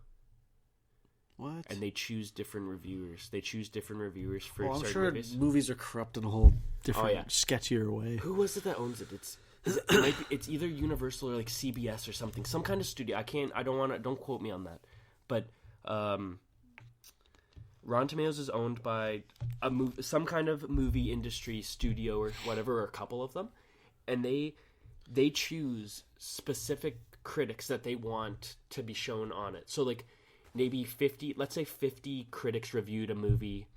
What? And they choose different reviewers. They choose different reviewers for I'm certain sure movies. Movies are corrupt in a whole different, sketchier way. Who was it that owns it? It's either Universal or like CBS or something. Some kind of studio. Don't quote me on that. But Rotten Tomatoes is owned by some kind of movie industry studio or whatever, or a couple of them. And they choose specific critics that they want to be shown on it. So like maybe 50 critics reviewed a movie.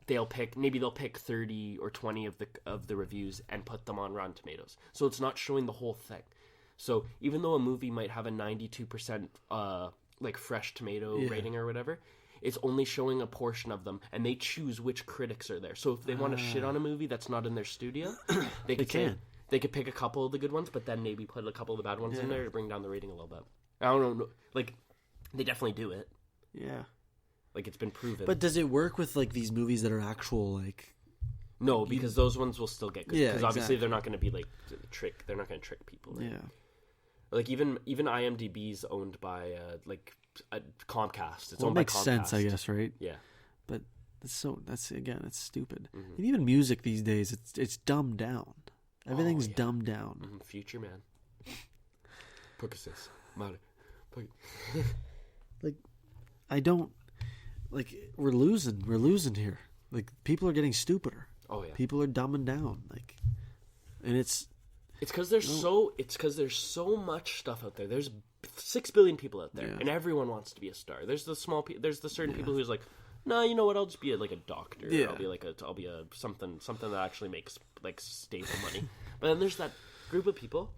They'll pick 30 or 20 of the reviews and put them on Rotten Tomatoes. So it's not showing the whole thing. So even though a movie might have a 92% like fresh tomato rating or whatever, it's only showing a portion of them, and they choose which critics are there. So if they want to shit on a movie that's not in their studio, they could pick a couple of the good ones, but then maybe put a couple of the bad ones in there to bring down the rating a little bit. I don't know. Like, they definitely do it. Yeah. Like, it's been proven. But does it work with, like, these movies that are actual, like... No, because those ones will still get good. Yeah, because obviously they're not going to be, like, they're not going to trick people. Right? Yeah. Like, even IMDb's owned by, Comcast. It's owned by Comcast. It makes sense, I guess, right? Yeah. But it's stupid. Mm-hmm. And even music these days, it's dumbed down. Everything's dumbed down. Mm-hmm. Future man. Like, I don't... Like, we're losing here. Like, people are getting stupider. Oh, yeah. People are dumbing down. Like, and it's because there's so much stuff out there. There's 6 billion people out there, and everyone wants to be a star. There's the certain people who's like, no, you know what? I'll just be a doctor. Yeah. I'll be a something that actually makes like stable money. But then there's that group of people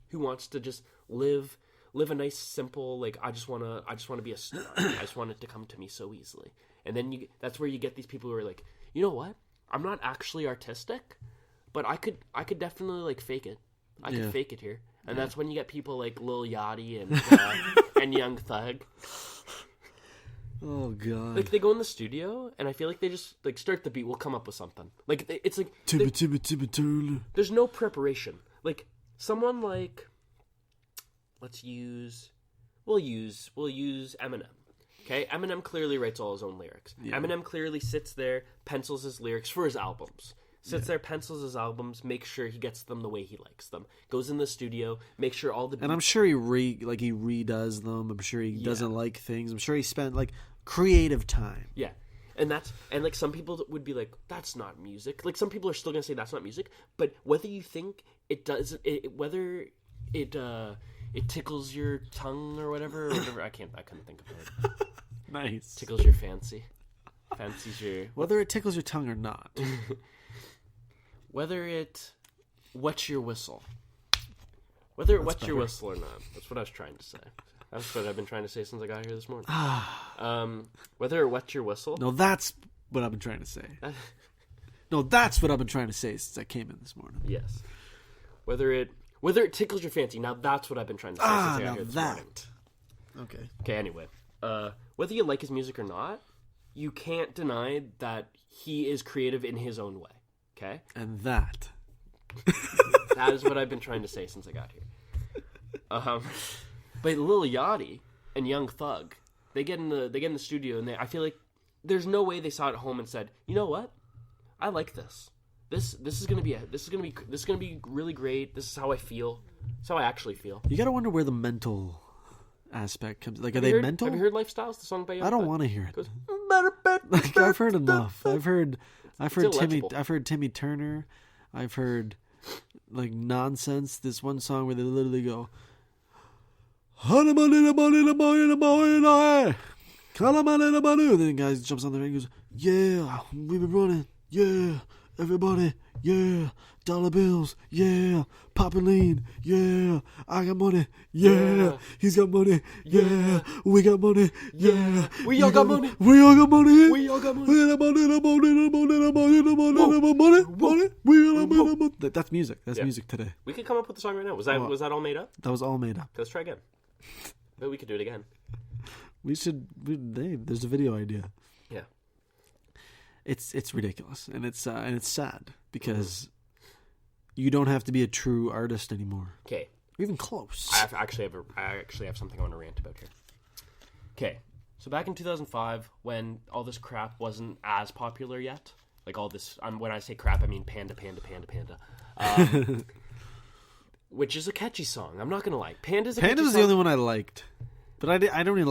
who wants to just live a nice, simple, like, I just want to be a star. I just want it to come to me so easily. And then that's where you get these people who are like, you know what? I'm not actually artistic, but I could definitely like fake it. I could fake it here. And that's when you get people like Lil Yachty and Young Thug. Oh god! Like, they go in the studio, and I feel like they just like start the beat. We'll come up with something. Like, it's like there's no preparation. Like, someone like, we'll use Eminem. Okay, Eminem clearly writes all his own lyrics. Yeah. Eminem clearly sits there, pencils his lyrics for his albums. Sits there, pencils his albums, makes sure he gets them the way he likes them. Goes in the studio, makes sure all the... And I'm sure he redoes them. I'm sure he doesn't like things. I'm sure he spent, like, creative time. Yeah. And like, some people would be like, that's not music. Like, some people are still going to say that's not music. But whether you think it does... whether it tickles your tongue or whatever, I couldn't think of it. Nice. Tickles your fancy. Fancies your... Whether it tickles your tongue or not. Whether it wets your whistle. Whether it wets your whistle or not. That's what I was trying to say. That's what I've been trying to say since I got here this morning. Whether it wets your whistle. No, that's what I've been trying to say. No, that's what I've been trying to say since I came in this morning. Yes. Whether it tickles your fancy. Now that's what I've been trying to say since I got here this morning. Okay. Okay, anyway. Whether you like his music or not, you can't deny that he is creative in his own way. Okay? And that is what I've been trying to say since I got here. But Lil Yachty and Young Thug, they get in the studio, and I feel like there's no way they saw it at home and said, you know what? I like this. This is gonna be really great. This is how I feel. This is how I actually feel. You gotta wonder where the mental aspect comes. Like, are they mental? Have you heard "Lifestyles"? The song by Young Thug? I don't want to hear it. Like, I've heard enough. I've heard Timmy Turner. I've heard like Nonsense. This one song where they literally go, then the guy jumps on there and goes, yeah, we've been running. yeah, everybody, yeah, dollar bills, yeah, Papa Lean, yeah, I got money, yeah, he's got money, yeah, we got money, yeah, we all got money, we all got money, we all got money, we got money. That's music. That's music today. We could come up with a song right now. Was that all made up? That was all made up. Let's try again. But we could do it again. There's a video idea. Yeah. It's ridiculous, and it's sad because you don't have to be a true artist anymore. Okay. Or even close. I actually have something I want to rant about here. Okay. So back in 2005, when all this crap wasn't as popular yet, like all this, when I say crap, I mean Panda, which is a catchy song. I'm not gonna lie. Panda's the only one I liked, but I don't even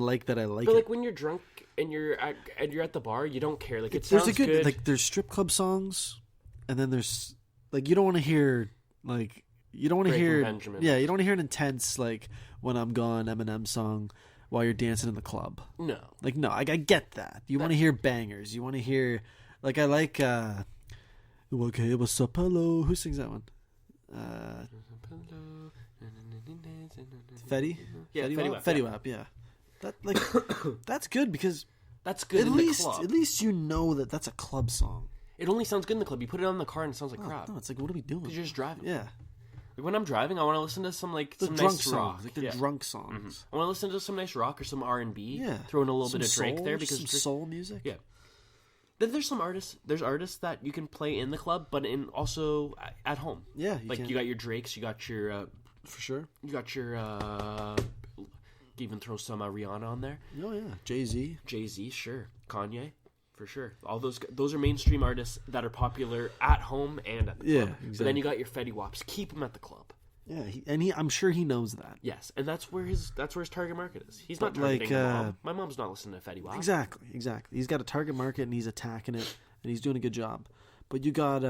like that I like. But it. like when you're drunk and you're at the bar, you don't care. Like there's sounds good. Like there's strip club songs, and then there's like you don't want to hear like you don't want to hear Benjamin. Yeah, you don't want to hear an intense like When I'm Gone Eminem song while you're dancing in the club. No, like no, I get that. You want to hear bangers. You want to hear like I like. Okay, what's up, hello? Who sings that one? Fetty? Yeah, Fetty Wap, yeah. That like that's good because that's good in the club. At least you know that that's a club song. It only sounds good in the club. You put it on in the car and it sounds like crap. No, it's like what are we doing? Because you're just driving. Yeah. Like when I'm driving, I want to listen to some the some drunk nice songs, rock. like the drunk songs. Mm-hmm. I want to listen to some nice rock or some R&B. Yeah. Throw in a little Some bit of Drake soul, there because some soul music. Yeah. Then there's some artists. There's artists that you can play in the club, but also at home. Yeah, you got your Drakes. You got your for sure. You got your even throw some Rihanna on there. Oh yeah, Jay-Z, sure. Kanye, for sure. All those are mainstream artists that are popular at home and at the club. Exactly. But then you got your Fetty Waps. Keep them at the club. Yeah, I'm sure he knows that. Yes, and that's where his target market is. He's not targeting mom. My mom's not listening to Fetty Wap. Exactly. He's got a target market and he's attacking it and he's doing a good job. But you got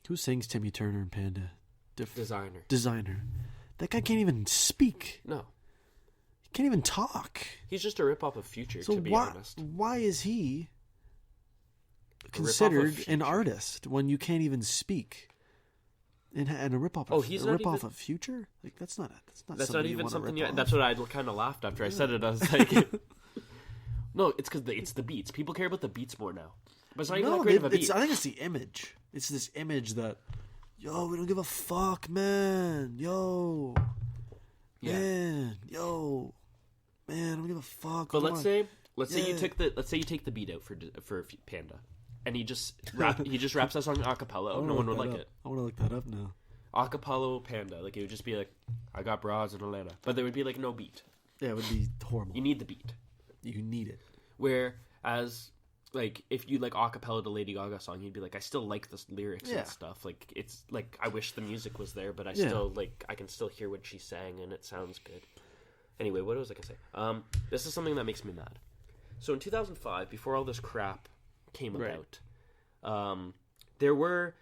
who sings Timmy Turner and Panda? Designer. That guy can't even speak. No. He can't even talk. He's just a rip-off of Future, so to be honest. Why is he considered an artist when you can't even speak? And a rip-off of of Future? Like that's not even something you, that's what I kind of laughed after I said it. I was like no, it's because it's the beats. People care about the beats more now. But it's not even that great of a beat. I think it's the image. It's this image that yo, we don't give a fuck, man. Yo. Yeah. Man, yo. Man, I don't give a fuck. But let's say you take the beat out for Panda. And he just raps that song a cappella. No one would like it. I want to look that up now. A cappella Panda. Like it would just be like, I got bras in Atlanta. But there would be like no beat. Yeah, it would be horrible. You need the beat. You need it. Whereas like if you like a cappella to Lady Gaga song, you'd be like, I still like the lyrics and stuff. Like it's like I wish the music was there, but I still like I can still hear what she's saying and it sounds good. Anyway, what was I gonna say? This is something that makes me mad. So in 2005, before all this crap came about, there were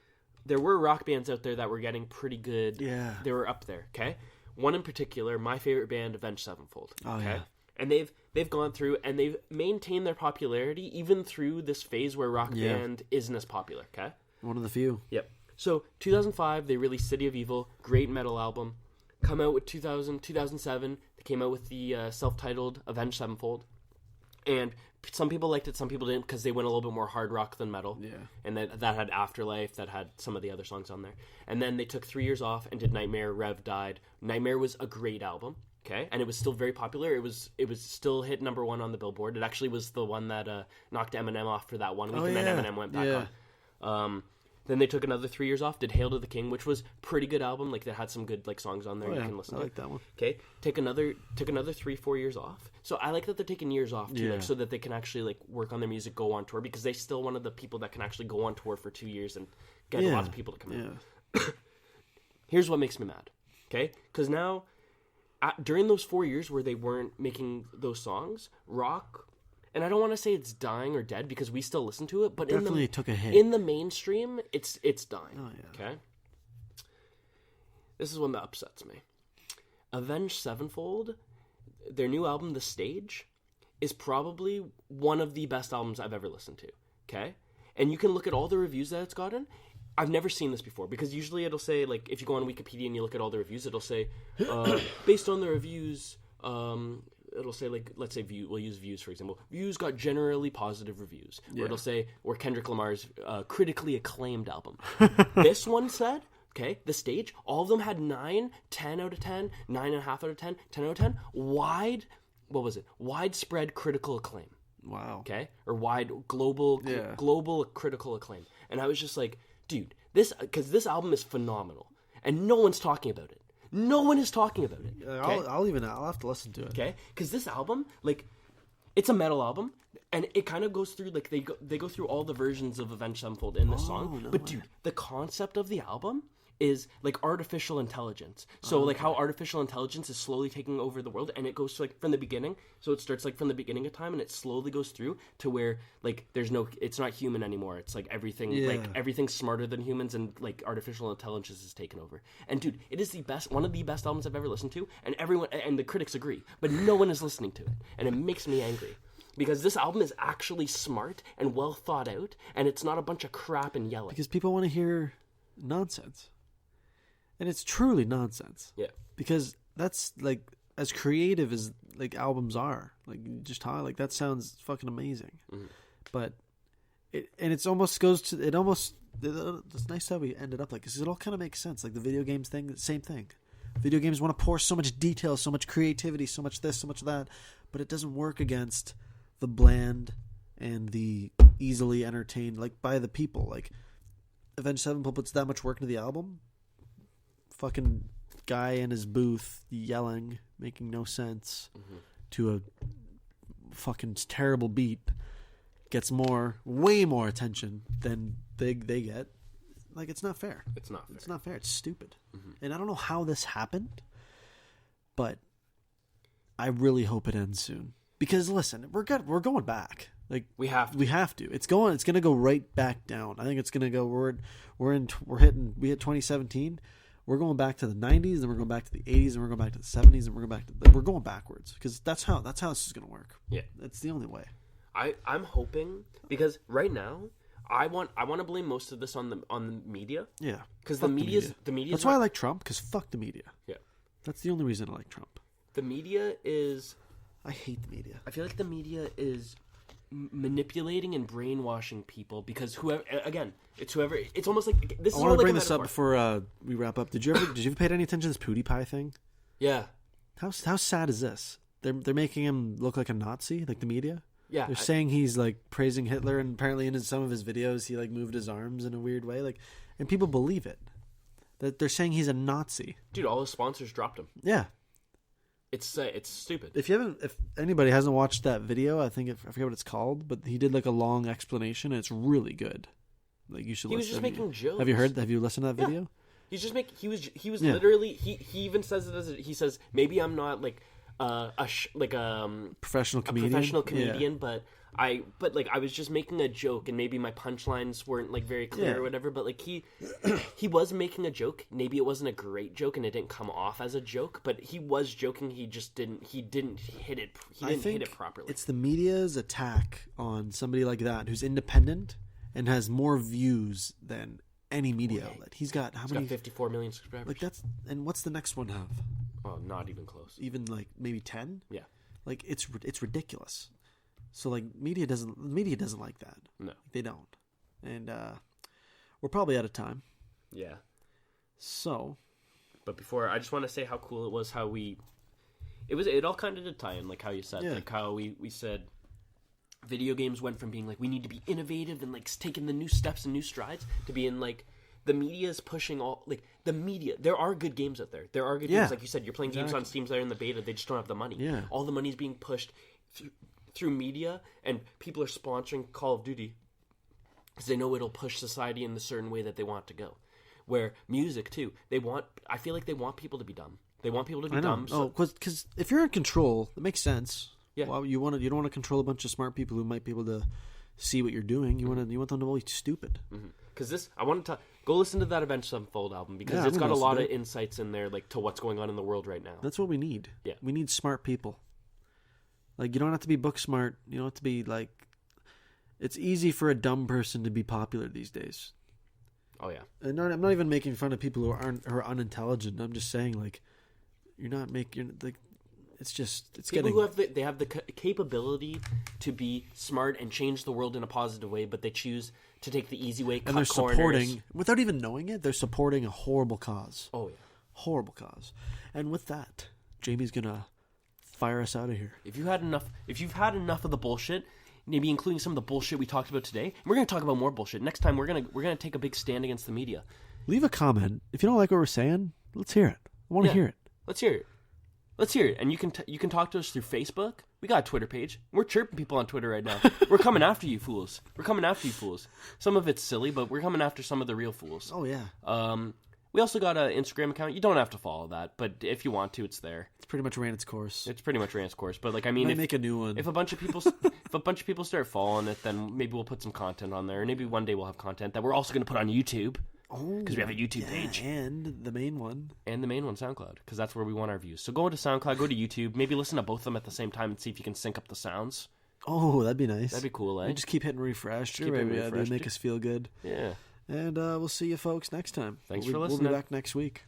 rock bands out there that were getting pretty good. Yeah, they were up there. Okay, one in particular, my favorite band, Avenged Sevenfold. Oh yeah, and they've gone through and they've maintained their popularity even through this phase where rock band isn't as popular. Okay, one of the few. Yep. So 2005, they released City of Evil, great metal album. Come out with 2007, they came out with the self-titled Avenged Sevenfold, and some people liked it, some people didn't, because they went a little bit more hard rock than metal. Yeah. And that had Afterlife, that had some of the other songs on there. And then they took 3 years off and did Nightmare, Rev died. Nightmare was a great album, okay? And it was still very popular. It was still hit number 1 on the Billboard. It actually was the one that knocked Eminem off for that 1 week, and then Eminem went back on. Then they took another 3 years off, did Hail to the King, which was pretty good album. Like, they had some good like songs on there you can listen to. I like that one. Okay, took another 3-4 years off. So I like that they're taking years off too, like, so that they can actually like work on their music, go on tour, because they still one of the people that can actually go on tour for 2 years and get lots of people to come in. Here's what makes me mad, okay? Because now, during those 4 years where they weren't making those songs, rock. And I don't want to say it's dying or dead because we still listen to it, but definitely took a hit. In the mainstream, it's dying. Oh, yeah. Okay? This is one that upsets me. Avenged Sevenfold, their new album, The Stage, is probably one of the best albums I've ever listened to. Okay? and you can look at all the reviews that it's gotten. I've never seen this before, because usually it'll say, like, if you go on Wikipedia and you look at all the reviews, it'll say, based on the reviews, it'll say, like, let's say we'll use views, for example. Views got generally positive reviews. Or it'll say, or Kendrick Lamar's critically acclaimed album. This one said, okay, The Stage, all of them had 9, 10 out of 10, 9.5 out of 10, 10 out of 10. Widespread critical acclaim. Wow. Okay? Or global critical acclaim. And I was just like, dude, because this album is phenomenal, and no one's talking about it. No one is talking about it. Okay? I'll have to listen to it. Okay, because this album, like, it's a metal album, and it kind of goes through, like, they go through all the versions of Avenged Sevenfold in this song. No but way. dude, the concept of the album is like artificial intelligence. So like how artificial intelligence is slowly taking over the world, and it goes to, like, from the beginning. So it starts like from the beginning of time, and it slowly goes through to where, like, it's not human anymore. It's like everything, like everything's smarter than humans, and like artificial intelligence is taken over. And dude, it is one of the best albums I've ever listened to, and everyone and the critics agree, but no one is listening to it, and it makes me angry. Because this album is actually smart and well thought out, and it's not a bunch of crap and yelling. Because people want to hear nonsense. And it's truly nonsense. Yeah. Because that's, like, as creative as, like, albums are. Like, just how, like, that sounds fucking amazing. Mm-hmm. But, it's nice how we ended up like this. It all kind of makes sense. Like, the video games thing, same thing. Video games want to pour so much detail, so much creativity, so much this, so much that. But it doesn't work against the bland and the easily entertained, like, by the people. Like, Avenged Sevenfold puts that much work into the album. Fucking guy in his booth yelling, making no sense, to a fucking terrible beat gets way more attention than they get. Like, it's not fair. It's not fair. It's not fair. It's stupid. Mm-hmm. And I don't know how this happened, but I really hope it ends soon. Because listen, we're going back. Like, we have to. It's going to go right back down. I think it's going to go. We hit 2017. We're going back to the 90s, then we're going back to the 80s, and we're going back to the 70s, and we're going backwards, because that's how this is going to work. Yeah, it's the only way. I'm hoping, because right now I want to blame most of this on the media. Yeah, because the media. That's why I like Trump, because fuck the media. Yeah, that's the only reason I like Trump. The media is. I hate the media. I feel like the media is manipulating and brainwashing people, because it's almost like this. I want to bring this up before we wrap up. Did you ever pay any attention to this PewDiePie thing? Yeah. How sad is this? They're making him look like a Nazi, like the media. Yeah. They're saying he's, like, praising Hitler, and apparently in some of his videos he, like, moved his arms in a weird way, like, and people believe it. That they're saying he's a Nazi. Dude, all his sponsors dropped him. Yeah. It's stupid. If anybody hasn't watched that video, I forget what it's called, but he did, like, a long explanation, and it's really good. Like, you should. He was just making jokes. Have you listened to that video? Yeah. He's just he was literally he even says it he says, maybe I'm not like a professional comedian, but I was just making a joke, and maybe my punchlines weren't, like, very clear or whatever, but, like, he was making a joke. Maybe it wasn't a great joke, and it didn't come off as a joke, but he was joking. He just didn't hit it. He didn't hit it properly. It's the media's attack on somebody like that who's independent and has more views than any media outlet. He's got 54 million subscribers. Like, and what's the next one have? Oh, not even close. Even, like, maybe 10? Yeah. Like, it's ridiculous. So, like, media doesn't like that. No. They don't. And we're probably out of time. Yeah. So, but before, I just want to say how cool it was how it all kind of did tie in, like how you said, like how we said video games went from being like, we need to be innovative and, like, taking the new steps and new strides, to being like, the media is pushing all, like, the media. There are good games out there. There are good games, like you said. You're playing games on Steam that are in the beta. They just don't have the money. Yeah. All the money's being pushed through media, and people are sponsoring Call of Duty because they know it'll push society in the certain way that they want to go. Where music too, I feel like they want people to be dumb. They want people to be dumb. Because if you're in control, it makes sense. Yeah. Well, you don't want to control a bunch of smart people who might be able to see what you're doing. You want them to be stupid. Because I want to go listen to that Avenged Sevenfold album, because it's got a lot of insights in there, like, to what's going on in the world right now. That's what we need. Yeah. We need smart people. Like, you don't have to be book smart. You don't have to be, like, It's easy for a dumb person to be popular these days. Oh yeah. And I'm not even making fun of people who are unintelligent. I'm just saying, like, you're not making like. It's just people who have the capability to be smart and change the world in a positive way, but they choose to take the easy way. And they're supporting, without even knowing it, they're supporting a horrible cause. Oh yeah, horrible cause. And with that, Jamie's gonna fire us out of here. If you've had enough of the bullshit, maybe including some of the bullshit we talked about today, we're gonna talk about more bullshit next time. We're gonna take a big stand against the media. Leave a comment if you don't like what we're saying. Let's hear it. I want to hear it. Let's hear it. Let's hear it. And you can talk to us through Facebook. We got a Twitter page. We're chirping people on Twitter right now. We're coming after you fools. Some of it's silly, but we're coming after some of the real fools. Oh yeah. We also got an Instagram account. You don't have to follow that, but if you want to, it's there. It's pretty much ran its course. But like, I mean, make a new one. If a bunch of people start following it, then maybe we'll put some content on there. Maybe one day we'll have content that we're also going to put on YouTube. Because we have a YouTube page. And the main one. SoundCloud, because that's where we want our views. So go to SoundCloud, go to YouTube, maybe listen to both of them at the same time and see if you can sync up the sounds. Oh, that'd be nice. That'd be cool, eh? And just keep hitting refresh. They make us feel good. Yeah. And we'll see you folks next time. Thanks for listening. We'll be back next week.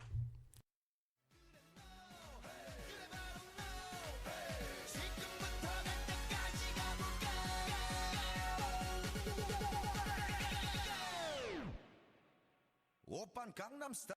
Gangnam Style.